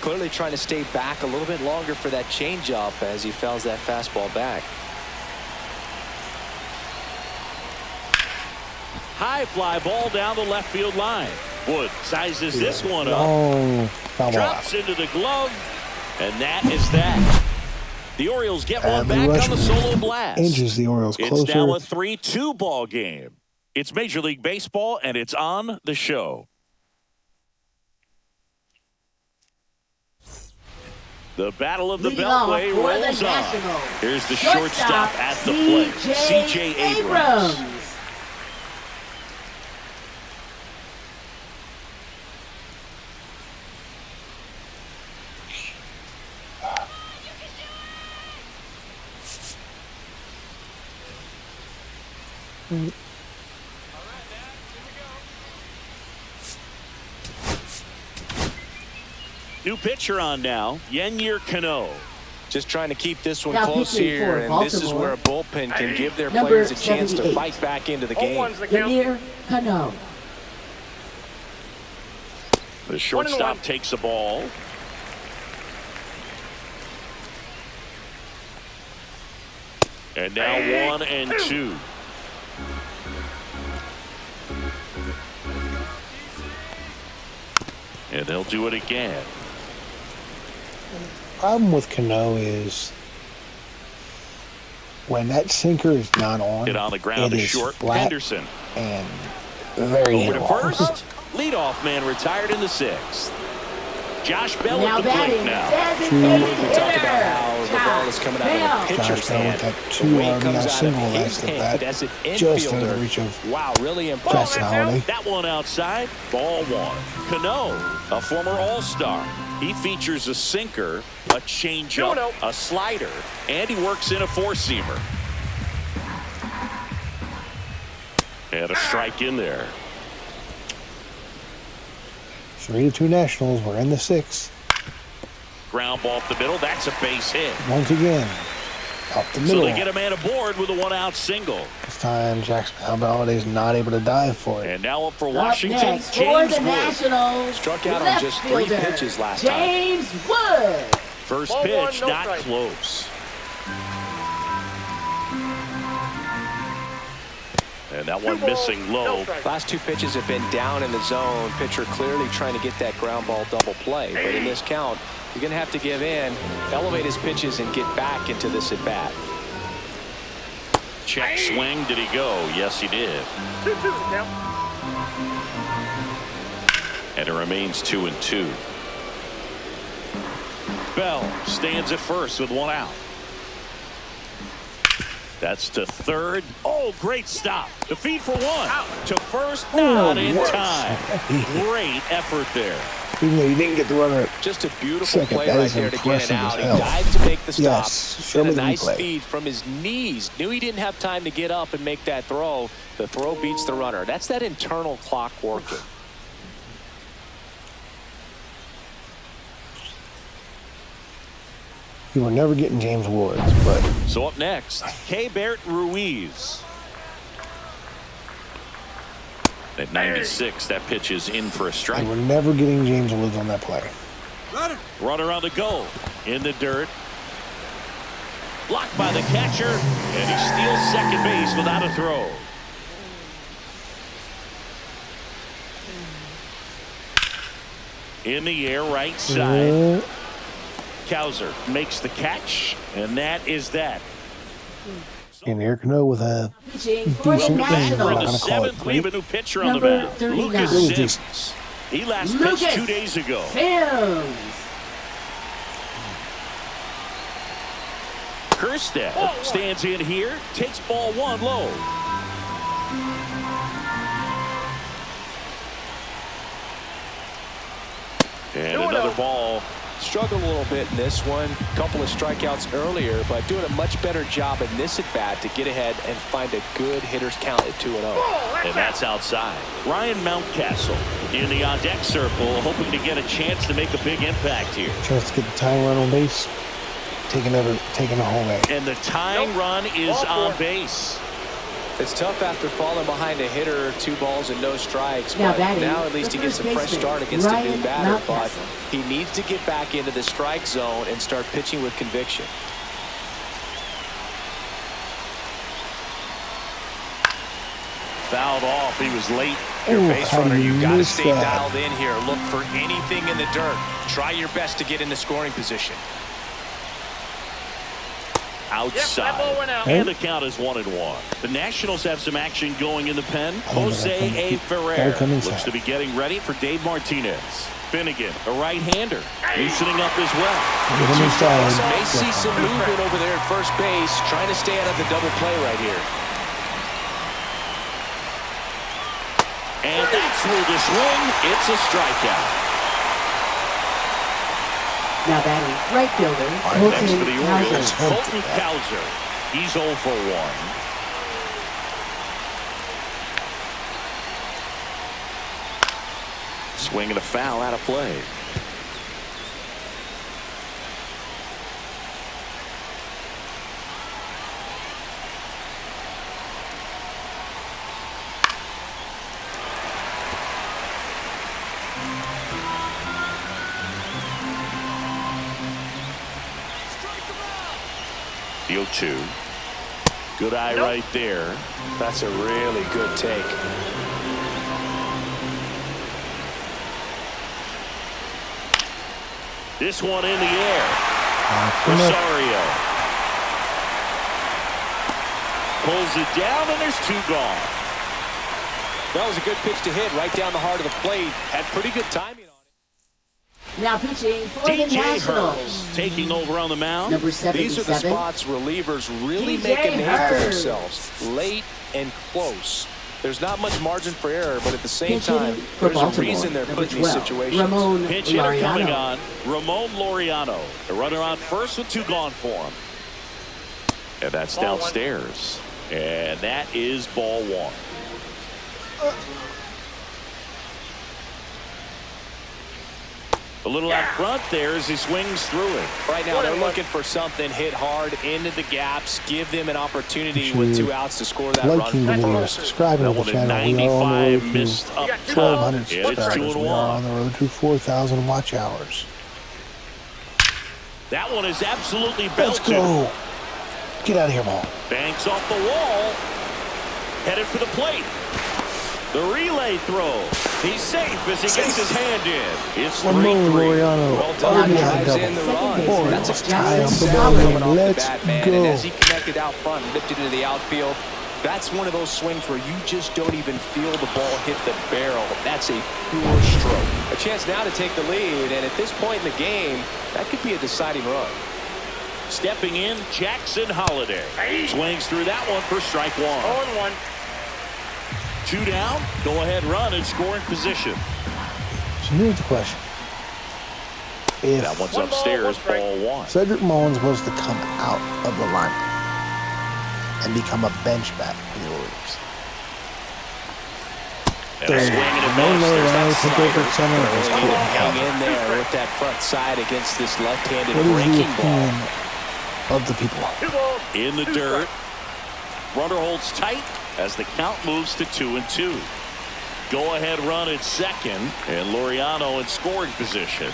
Clearly trying to stay back a little bit longer for that changeup as he fouls that fastball back. High fly ball down the left field line. Wood sizes this one up. Drops into the glove, and that is that. The Orioles get one back on the solo blast. Inches the Orioles closer. It's now a 3-2 ball game. It's Major League Baseball, and it's on the show. The battle of the Leading off Beltway for the rolls on. Nationals. Here's the shortstop at the plate, C.J. Abrams. New pitcher on now, Yennier Cano. Just trying to keep this one Now close pitching here, for and this is Baltimore. where a bullpen can give their Number players a chance to 78. fight back into the game. 0-1's the count. Yennier Cano. The shortstop 1-1. takes the ball. And now 1-2. And they'll do it again. Problem with Cano is when that sinker is not on, Hit on the ground it to is short. flat Henderson and very over to hittable. first. Leadoff man retired in the 6th. Josh Bell Now at the plate batting, now. designated We talked about hitter, how the ball is coming out of the Josh pitcher's Bell hand. with that The 2 way it comes RBI out of single his last at hand bat, as an just out of the infielder. reach of Wow, really impressive. Jackson Holiday. That one outside. Ball 1. Cano, a former All-Star. He features a sinker, a changeup, 2-0. a slider, and he works in a 4-seamer. And a strike in there. 3-2 Nationals. We're in the 6th. Ground ball up the middle. That's a base hit. Once again, up the So middle. they get a man aboard with a 1-out single. This time, Jackson Holiday's not able to dive for it. And now up for Up Washington, next for James the Wood. Nationals. Struck out on left just 3 fielder, pitches last time. James Wood. First Ball one, pitch, no not strike. close. And that one 2 balls, missing low. no strike. Last 2 pitches have been down in the zone. Pitcher clearly trying to get that ground ball double play. But in this count, you're going to have to give in, elevate his pitches, and get back into this at bat. Check swing. Did he go? Yes, he did. 2-2 count. And it remains 2-2. Bell stands at first with 1 out. That's to third. Oh, great stop. The feed for 1. To first, not in worse. time. Great effort there. Even though he didn't get the runner. Just a beautiful Second, play that right is there to get it impressive out. as He hell. dived to make the stop. Yes, show And me a the nice replay. feed from his knees. Knew he didn't have time to get up and make that throw. The throw beats the runner. That's that internal clock working. You were never getting James Woods, but So up next, Cade Ruiz. At 96, that pitch is in for a strike. you were never getting James Woods on that play. Runner on the go. In the dirt. Blocked by the catcher. And he steals second base without a throw. In the air, right side. Cowser makes the catch. And that is that. And Eric Cano with a Pitching for the decent Back in I'm the gonna call it 7th, we have a great. new pitcher on the Number mound. 39. Lucas It was Sims. He last Lucas pitched 2 days ago. Sims. Kerstead stands in here, takes ball 1 low. And another ball. Struggled a little bit in this one. Couple of strikeouts earlier, but doing a much better job in this at bat to get ahead and find a good hitter's count at 2-0. And that's outside. Ryan Mountcastle in the on-deck circle, hoping to get a chance to make a big impact here. Chance to get the tying run on base, taking a home base. And the tying run is on base. It's tough after falling behind a hitter, 2 balls and no strikes, Now but batting, now at least he the gets a first fresh baseman, start against a Ryan new batter, but Mountcastle. he needs to get back into the strike zone and start pitching with conviction. Fouled off. He was late. Your Ooh, base how runner, do you you got to miss stay that? dialed in here. Look for anything in the dirt. Try your best to get in the scoring position. Outside. Yep, that ball went out. And the count is 1-1. The Nationals have some action going in the pen. Oh, Jose A. they're Ferrer coming looks inside. to be getting ready for Dave Martinez. Finnegan, a right-hander, loosening up as well. May see some movement over there at first base, trying to stay out of the double play right here. And that's through the swing. It's a strikeout. Now batting, right fielder, Next for the Orioles, Colton Cowser. He's 0 for 1. Swing and a foul out of play. The 0-2. Good eye right there. That's a really good take. This one in the air. Rosario pulls it down, and there's 2 gone. That was a good pitch to hit right down the heart of the plate. Had pretty good timing on it. now pitching for the DJ Nationals. Hurts taking over on the mound. Number 77. These are the spots relievers really DJ make a name for Hurts. themselves. Late and close. There's not much margin for error, but at the same Pitching time, for there's a Baltimore, reason they're number put in these 12, situations. Ramon Pinch hitter coming Laureano. on. Ramon Laureano. The runner on first with 2 gone for him. And that's Ball one. downstairs. And that is ball 1. A little out front there as he swings through it. Right now, they're looking for something hit hard into the gaps, give them an opportunity with 2 outs to score that Liking the run. video, subscribing to the That channel. one We at are on the 95 road missed to up top. 1,200 Yeah, it's subscribers. 2 We and are 1. on the road to 4,000 watch hours. That one is absolutely Let's belted. go. Get out of here, ball. Banks off the wall. Headed for the plate. The relay throw. He's safe as he gets his hand in. It's 3-3. Ramon Laureano. Well done, Already Now had drives double. in the Second run. baseman, That's a tie up the good ball. coming off the Let's bat, man. go. And as he connected out front, lifted into the outfield, that's one of those swings where you just don't even feel the ball hit the barrel. That's a pure stroke. A chance now to take the lead, and at this point in the game, that could be a deciding run. Stepping in, Jackson Holiday. Swings through that one for strike 1. 0-1. 2 down. Go ahead run in scoring position. So here's the question. If That one's 1 ball, upstairs, 1 strike. ball 1. Cedric Mullins was to come out of the lineup and become a bench bat for the Orioles, And a swing and a Ramon miss. There's Laureano that took slider. over at center and was Really cool. need to hang in there with that front side against this left-handed What is the breaking ball. opinion of the people? 2 balls. In the 2 dirt. strikes. Runner holds tight as the count moves to 2-2. Go ahead run at second, and Laureano in scoring position.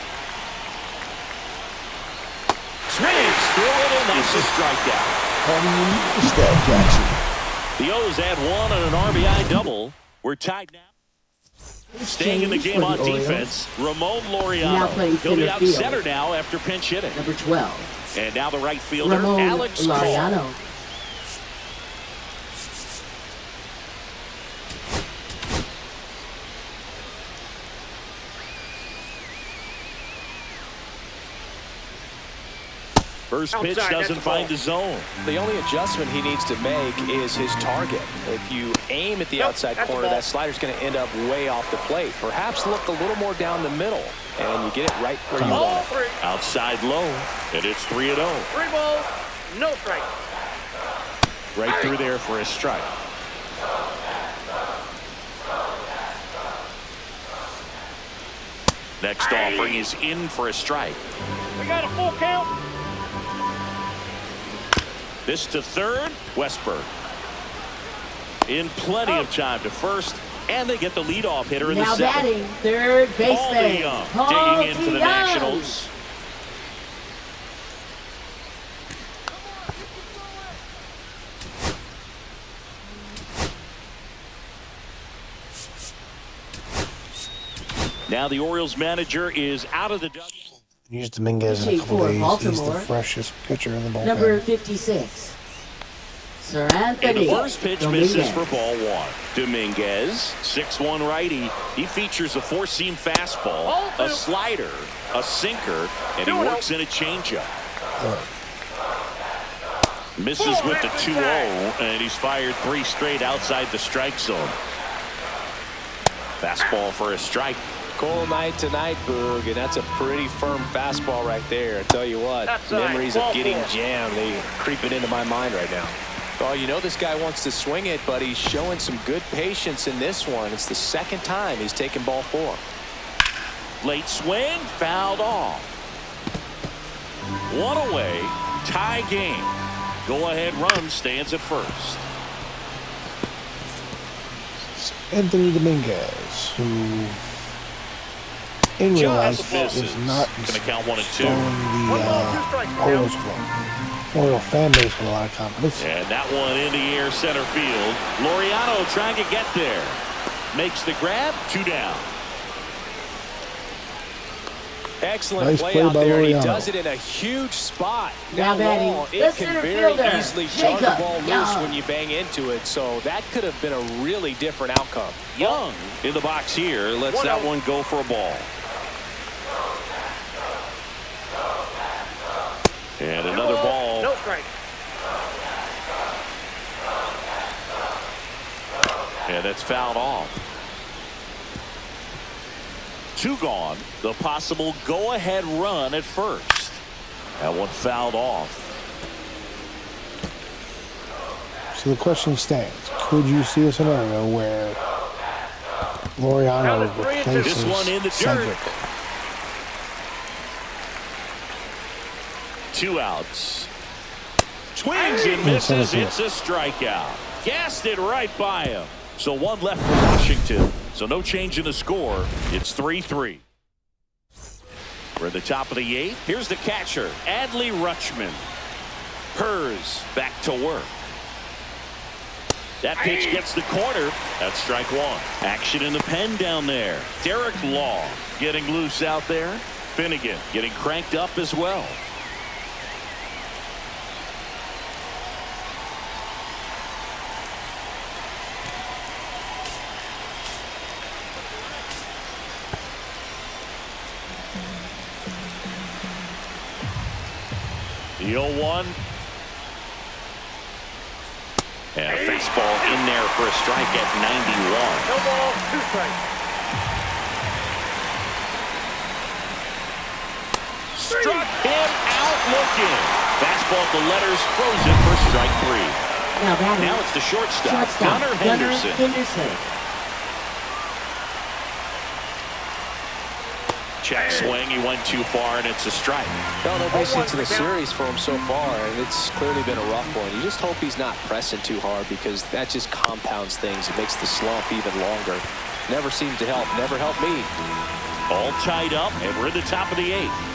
Swings through it, and that's a strikeout. How do you use that, Jackson? The O's add 1 on an RBI double. We're tied now. Staying in the game on defense, Ramon Now Laureano. playing He'll be center out field. center now after pinch hitting. Number 12, And now the right fielder, Ramon Alex Cole. Laureano. First pitch Outside, doesn't that's the find ball. the zone. The only adjustment he needs to make is his target. If you aim at the Nope, outside that's the corner, ball. that slider's going to end up way off the plate. Perhaps look a little more down the middle, and you get it right where you Ball want it. 3. Outside low, and it's 3-0. 3 balls. No strike. Right through there for a strike. Next offering is in for a strike. We got a full count. This to third, Westberg. In plenty of time to first, and they get the leadoff hitter in the Now 7th. batting, third Paul baseman, DeYoung Paul digging in for the DeYoung. Nationals. Now the Orioles manager is out of the dugout. Used Dominguez in a Pitching couple for days. He's the Baltimore. freshest pitcher in the bullpen. Number 56, Sir And the Anthony first pitch Dominguez. misses for ball one. Dominguez, 6'1" righty. He features a four-seam fastball, a slider, a sinker, and he works in a changeup. Misses with the 2-0, and he's fired 3 straight outside the strike zone. Fastball for a strike. Cold night tonight, Boog, and that's a pretty firm fastball right there. I tell you what, memories of getting jammed, they creeping into my mind right now. Oh, you know this guy wants to swing it, but he's showing some good patience in this one. It's the second time he's taken ball 4. Late swing, fouled off. 1 away, tie game. Go-ahead run stands at first. Anthony Dominguez, who in real life is not going to count 1 and 2. The Orioles club. Oriole fan base with a lot of confidence. And that one in the air center field. Laureano trying to get there. Makes the grab, 2 down. Excellent Nice play out there, and he Laureano. does it in a huge spot. Now That batting, wall, the it center can very fielder, easily jar the Jacob ball loose Young. when you bang into it, so that could have been a really different outcome. Young in the box here. Lets that one go for a ball. And another ball. No strike. And that's fouled off. 2 gone. The possible go-ahead run at first. That one fouled off. So the question stands: could you see a scenario where Laureano replaces This one in the dirt. Cedric? 2 outs. Swings and misses. It's a strikeout. Gassed it right by him. So 1 left for Washington. So no change in the score. It's 3-3. We're at the top of the 8th. Here's the catcher, Adley Rutschman. Hers back to work. That pitch gets the corner. That's strike 1. Action in the pen down there. Derek Law getting loose out there. Finnegan getting cranked up as well. The 0-1. And a fastball in there for a strike at 91. No ball, 2 strikes. Struck him out looking. Fastball at the letters, frozen for strike 3. Now batting, Now it's the shortstop, shortstop Gunnar Henderson. Check swing, he went too far, and it's a strike. Well, no base hits in the series for him so far, and it's clearly been a rough one. You just hope he's not pressing too hard, because that just compounds things. It makes the slump even longer. Never seemed to help. Never helped me. All tied up, and we're at the top of the 8th.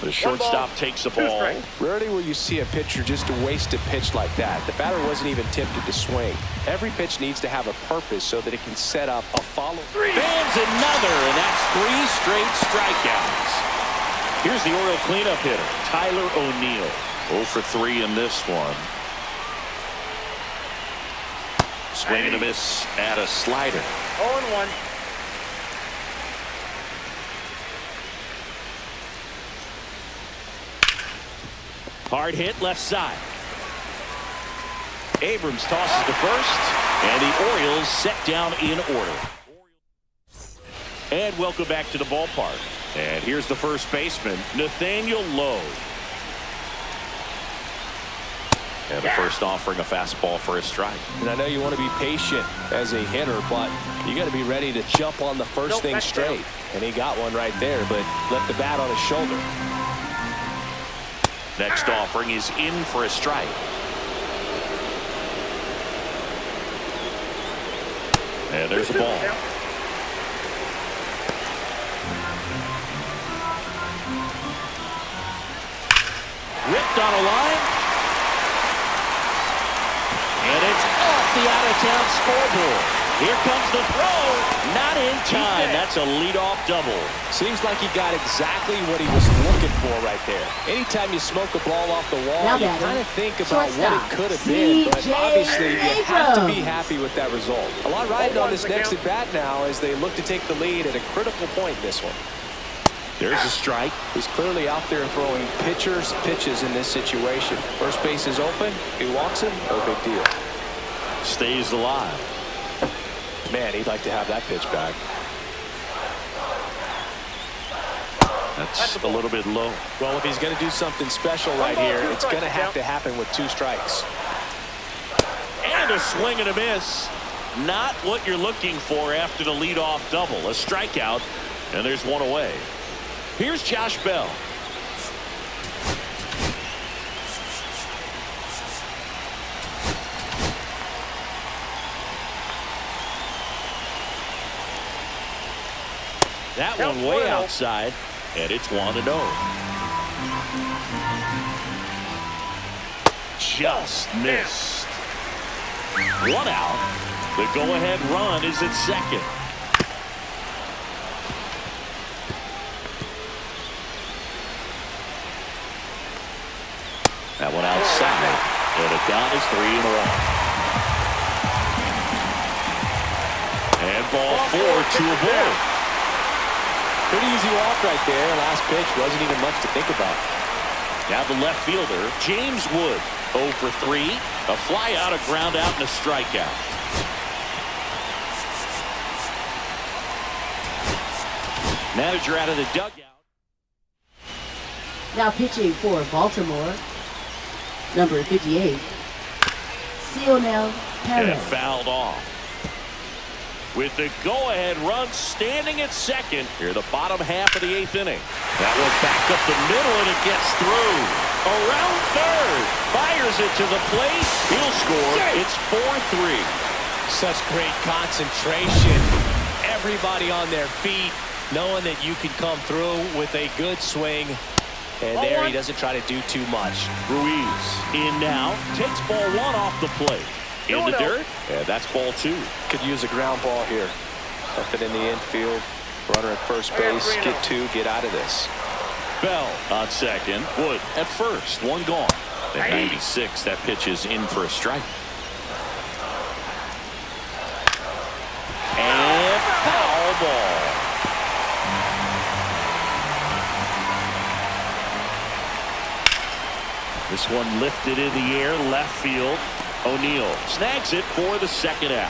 The shortstop takes the ball. Rarely will you see a pitcher just waste a pitch like that. The batter wasn't even tempted to swing. Every pitch needs to have a purpose so that it can set up a follow. Fans another, and that's 3 straight strikeouts. Here's the Oriole cleanup hitter, Tyler O'Neill. 0 for 3 in this one. Swing and a miss at a slider. 0-1. Hard hit left side. Abrams tosses to first, and the Orioles set down in order. And welcome back to the ballpark. And here's the first baseman, Nathaniel Lowe. And the first offering a fastball for a strike. And I know you want to be patient as a hitter, but you got to be ready to jump on the first thing straight. And he got one right there, but left the bat on his shoulder. Next offering is in for a strike. And there's the ball. Ripped on a line. And it's off the out-of-town scoreboard. Here comes the throw. Not in time. That's a leadoff double. Seems like he got exactly what he was looking for right there. Anytime you smoke a ball off the wall, you kind of think about what it could have been. But obviously, you have to be happy with that result. A lot riding on this next at-bat now as they look to take the lead at a critical point in this one. There's a strike. He's clearly out there throwing pitchers pitches in this situation. First base is open. He walks him. No big deal. Stays alive. Man, he'd like to have that pitch back. That's a little bit low. Well, if he's going to do something special right here, it's going to have to happen with 2 strikes. And a swing and a miss. Not what you're looking for after the leadoff double. A strikeout, and there's one away. Here's Josh Bell. That one way outside, and it's 1-0. Just missed. 1 out. The go-ahead run is at second. That one outside, and the count is 3-1. And ball 4, 2 aboard. Pretty easy walk right there. Last pitch wasn't even much to think about. Now the left fielder, James Wood, 0 for 3. A fly out, a ground out, and a strikeout. Manager out of the dugout. Now pitching for Baltimore, number 58, Cionel Perez. And fouled off. With the go-ahead run standing at second here, the bottom half of the 8th inning. That one back up the middle, and it gets through. Around third. Fires it to the plate. He'll score. It's 4-3. Such great concentration. Everybody on their feet, knowing that you can come through with a good swing. And there he doesn't try to do too much. Ruiz in now. Takes ball 1 off the plate. In the dirt, and that's ball 2. Could use a ground ball here. Something in the infield. Runner at first base. Get 2. Get out of this. Bell on second. Wood at first. 1 gone. At 96, that pitch is in for a strike. And foul ball. This one lifted in the air, left field. O'Neill snags it for the 2nd out.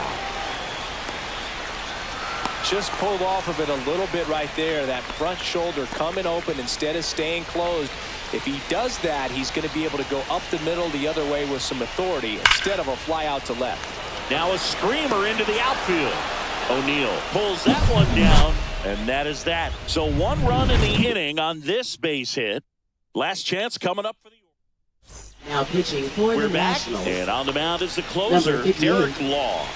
Just pulled off of it a little bit right there. That front shoulder coming open instead of staying closed. If he does that, he's going to be able to go up the middle the other way with some authority instead of a fly out to left. Now a screamer into the outfield. O'Neill pulls that one down, and that is that. So 1 run in the inning on this base hit. Last chance coming up for the Now pitching for the Nationals. And on the mound is the closer, Derek Law.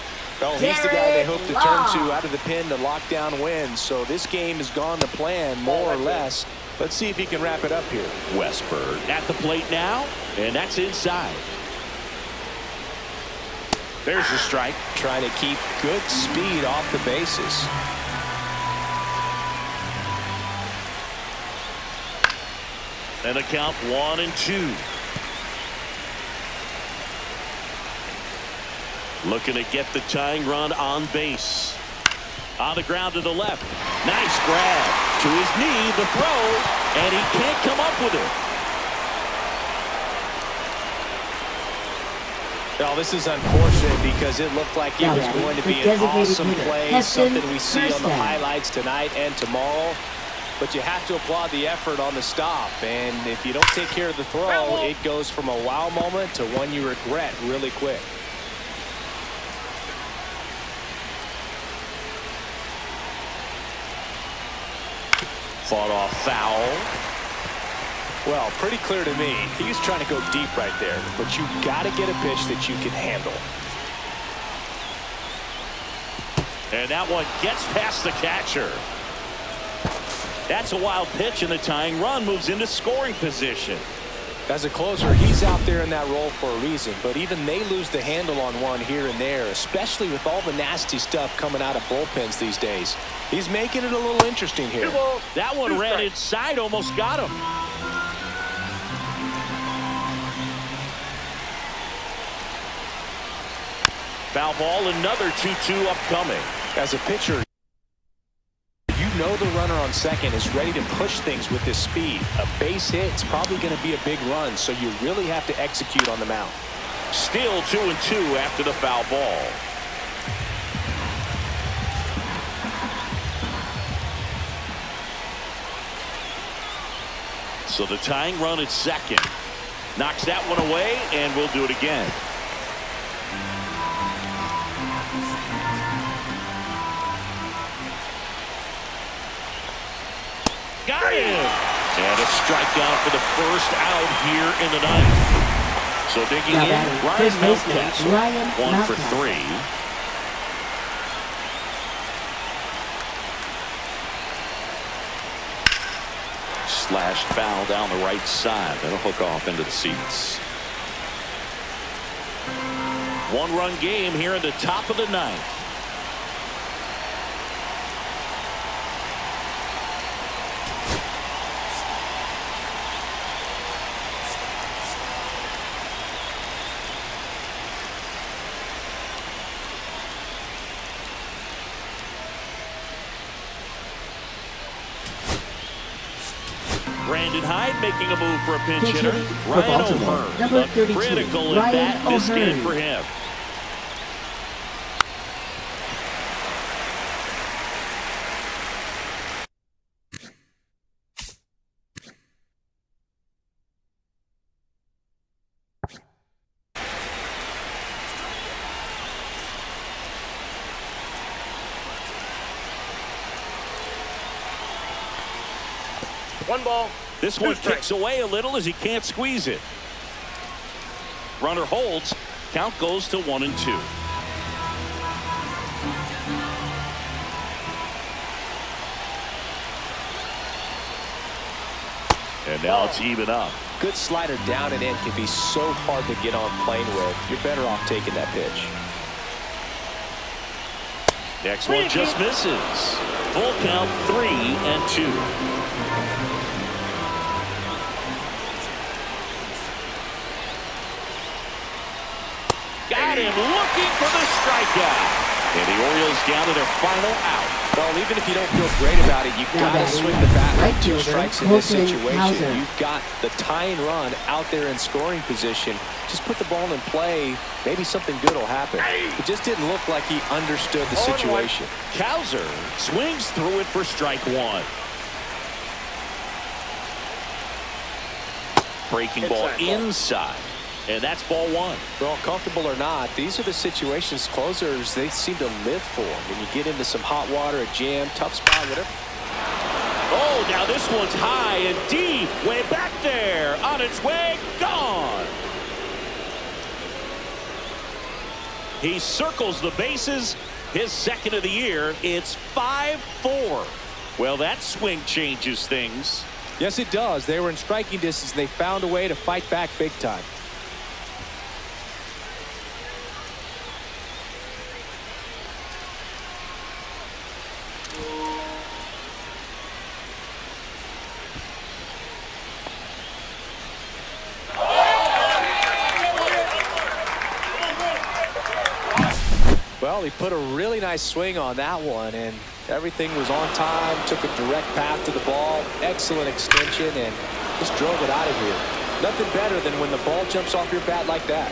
Well, he's the guy they hope to turn to out of the pen to lock down wins. So this game has gone to plan, more or less. Let's see if he can wrap it up here. Westberg at the plate now, and that's inside. There's the strike. Trying to keep good speed off the bases. And the count 1-2. Looking to get the tying run on base. On the ground to the left. Nice grab. To his knee, the throw, and he can't come up with it. Well, this is unfortunate because it looked like it was going to be an awesome play, something we see on the highlights tonight and tomorrow. But you have to applaud the effort on the stop. And if you don't take care of the throw, it goes from a wow moment to one you regret really quick. Fought off foul. Well, pretty clear to me. He was trying to go deep right there. But you got to get a pitch that you can handle. And that one gets past the catcher. That's a wild pitch, and the tying run moves into scoring position. As a closer, he's out there in that role for a reason, but even they lose the handle on one here and there, especially with all the nasty stuff coming out of bullpens these days. He's making it a little interesting here. That one ran inside, almost got him. Foul ball, another 2-2 upcoming. As a pitcher, you know the runner on second is ready to push things with his speed. A base hit is probably going to be a big run, so you really have to execute on the mound. Still 2-2 after the foul ball. So the tying run at second. Knocks that one away, and we'll do it again. Got him! And a strikeout for the first out here in the ninth. So digging in, Ryan Mountcastle, 1 for 3. Slashed foul down the right side. That'll hook off into the seats. One-run game here in the top of the ninth. Brandon Hyde making a move for a pinch hitter. Ryan O'Hearn, number 32, critical at bat in this game for him. One ball. This one kicks away a little as he can't squeeze it. Runner holds. Count goes to 1-2. And now it's even up. Good slider down and in can be so hard to get on plane with. You're better off taking that pitch. Next one just misses. Full count, 3-2. Got him looking for the strikeout. And the Orioles down to their final out. Well, even if you don't feel great about it, you've got to swing the bat with 2 strikes in this situation. You've got the tying run out there in scoring position. Just put the ball in play. Maybe something good will happen. It just didn't look like he understood the situation. Cowser swings through it for strike 1. Breaking ball inside. And that's ball 1. Well, comfortable or not, these are the situations closers they seem to live for. When you get into some hot water, a jam, tough spot, whatever. Oh, now this one's high and deep. Way back there. On its way. Gone. He circles the bases. His second of the year. It's 5-4. Well, that swing changes things. Yes, it does. They were in striking distance. They found a way to fight back big time. Well, he put a really nice swing on that one, and everything was on time, took a direct path to the ball, excellent extension, and just drove it out of here. Nothing better than when the ball jumps off your bat like that.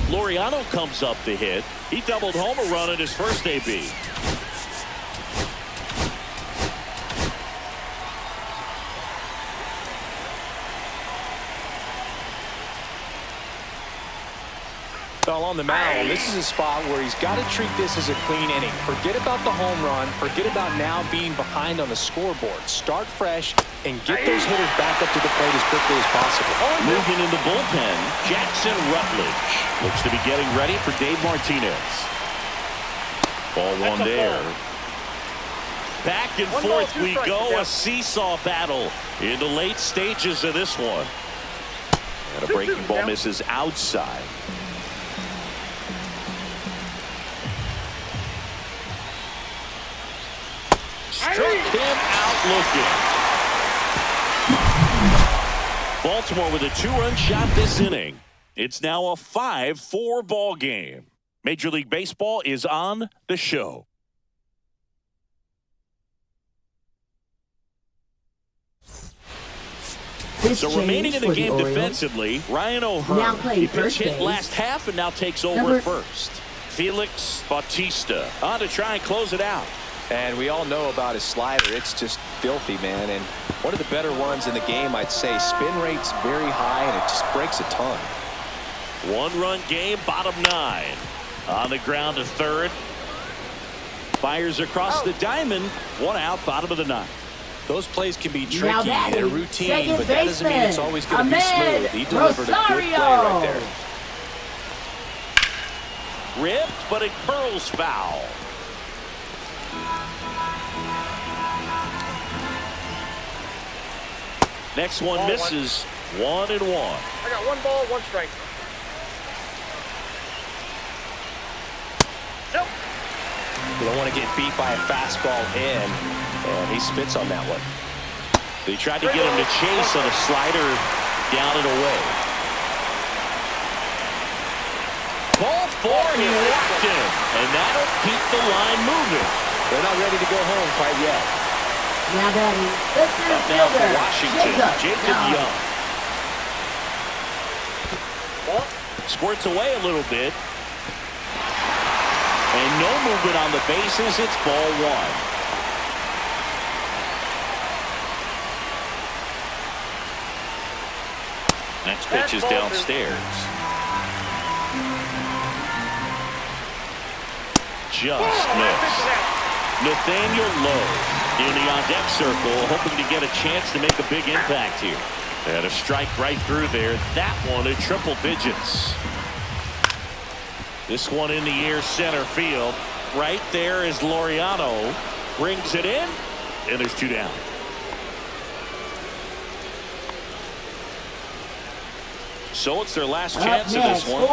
Laureano comes up to hit. He doubled home a run in his first AB. Well, on the mound, this is a spot where he's got to treat this as a clean inning. Forget about the home run. Forget about now being behind on the scoreboard. Start fresh and get those hitters back up to the plate as quickly as possible. Moving in the bullpen, Jackson Rutledge looks to be getting ready for Dave Martinez. Ball 1 there. Back and forth we go. A seesaw battle in the late stages of this one. And a breaking ball misses outside. Struck him out looking. Baltimore with a 2-run shot this inning. It's now a 5-4 ball game. Major League Baseball is on the show. So remaining in the game defensively, Ryan O'Hearn. He pitch hit last half and now takes over first. Felix Bautista on to try and close it out. And we all know about his slider. It's just filthy, man. And one of the better ones in the game, I'd say. Spin rate's very high, and it just breaks a ton. 1-run game, bottom 9. On the ground to third. Fires across the diamond. 1 out, bottom of the 9th. Those plays can be tricky and routine, but that doesn't mean it's always going to be smooth. He delivered a good play right there. Ripped, but it curls foul. Next one misses. 1-1. I got 1 ball, 1 strike. Nope. You don't want to get beat by a fastball in, and he spits on that one. They tried to get him to chase on a slider down and away. Ball 4, he walked him, and that'll keep the line moving. They're not ready to go home quite yet. Now batting, the center Now for fielder, Washington, Jacob Young. Squirts away a little bit. And no movement on the bases. It's ball 1. Next pitch is downstairs. Just missed. Nathaniel Lowe in the on-deck circle, hoping to get a chance to make a big impact here. And a strike right through there. That one at triple digits. This one in the air center field. Right there is Laureano. Brings it in, and there's 2 down. So it's their last chance of this one.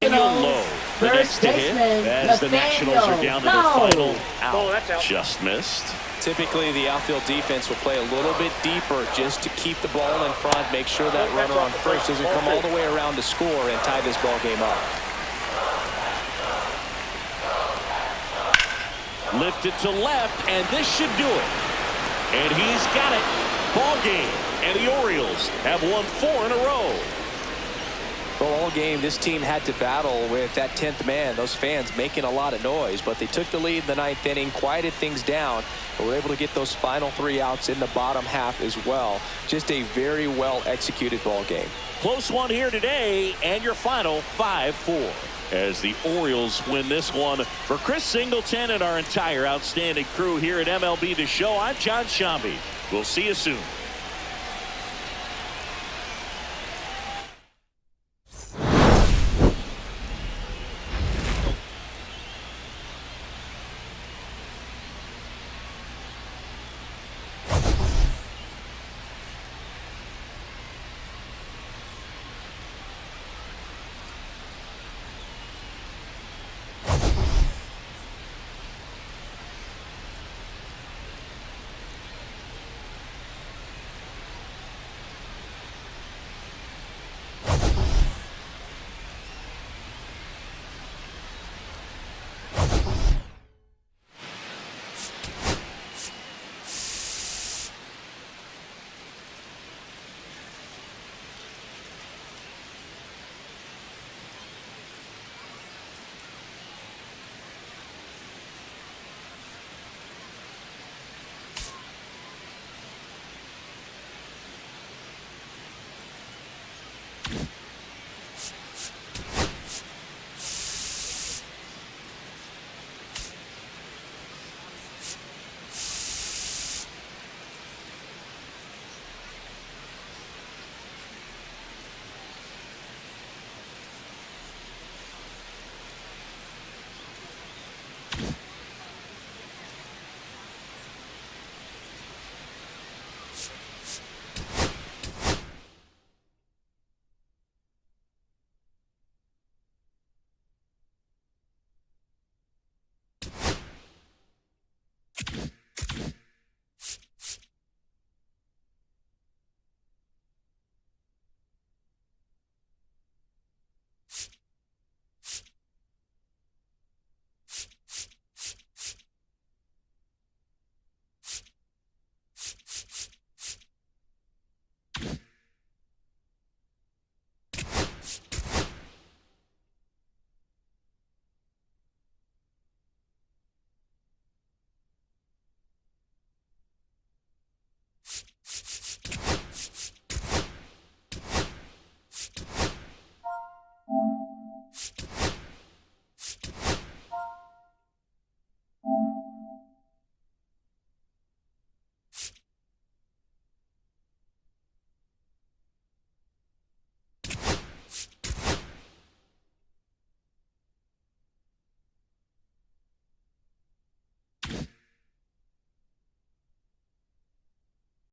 Nathaniel Lowe, the next to hit, as the Nationals are down to their final out. Just missed. Typically, the outfield defense will play a little bit deeper just to keep the ball in front, make sure that runner on first doesn't come all the way around to score and tie this ball game up. Lifted to left, and this should do it. And he's got it. Ball game. And the Orioles have won 4 in a row. Well, all game, this team had to battle with that 10th man. Those fans making a lot of noise, but they took the lead in the 9th inning, quieted things down, but were able to get those final 3 outs in the bottom half as well. Just a very well executed ball game. Close one here today, and your final 5-4. As the Orioles win this one. For Chris Singleton and our entire outstanding crew here at MLB The Show, I'm John Shambi. We'll see you soon.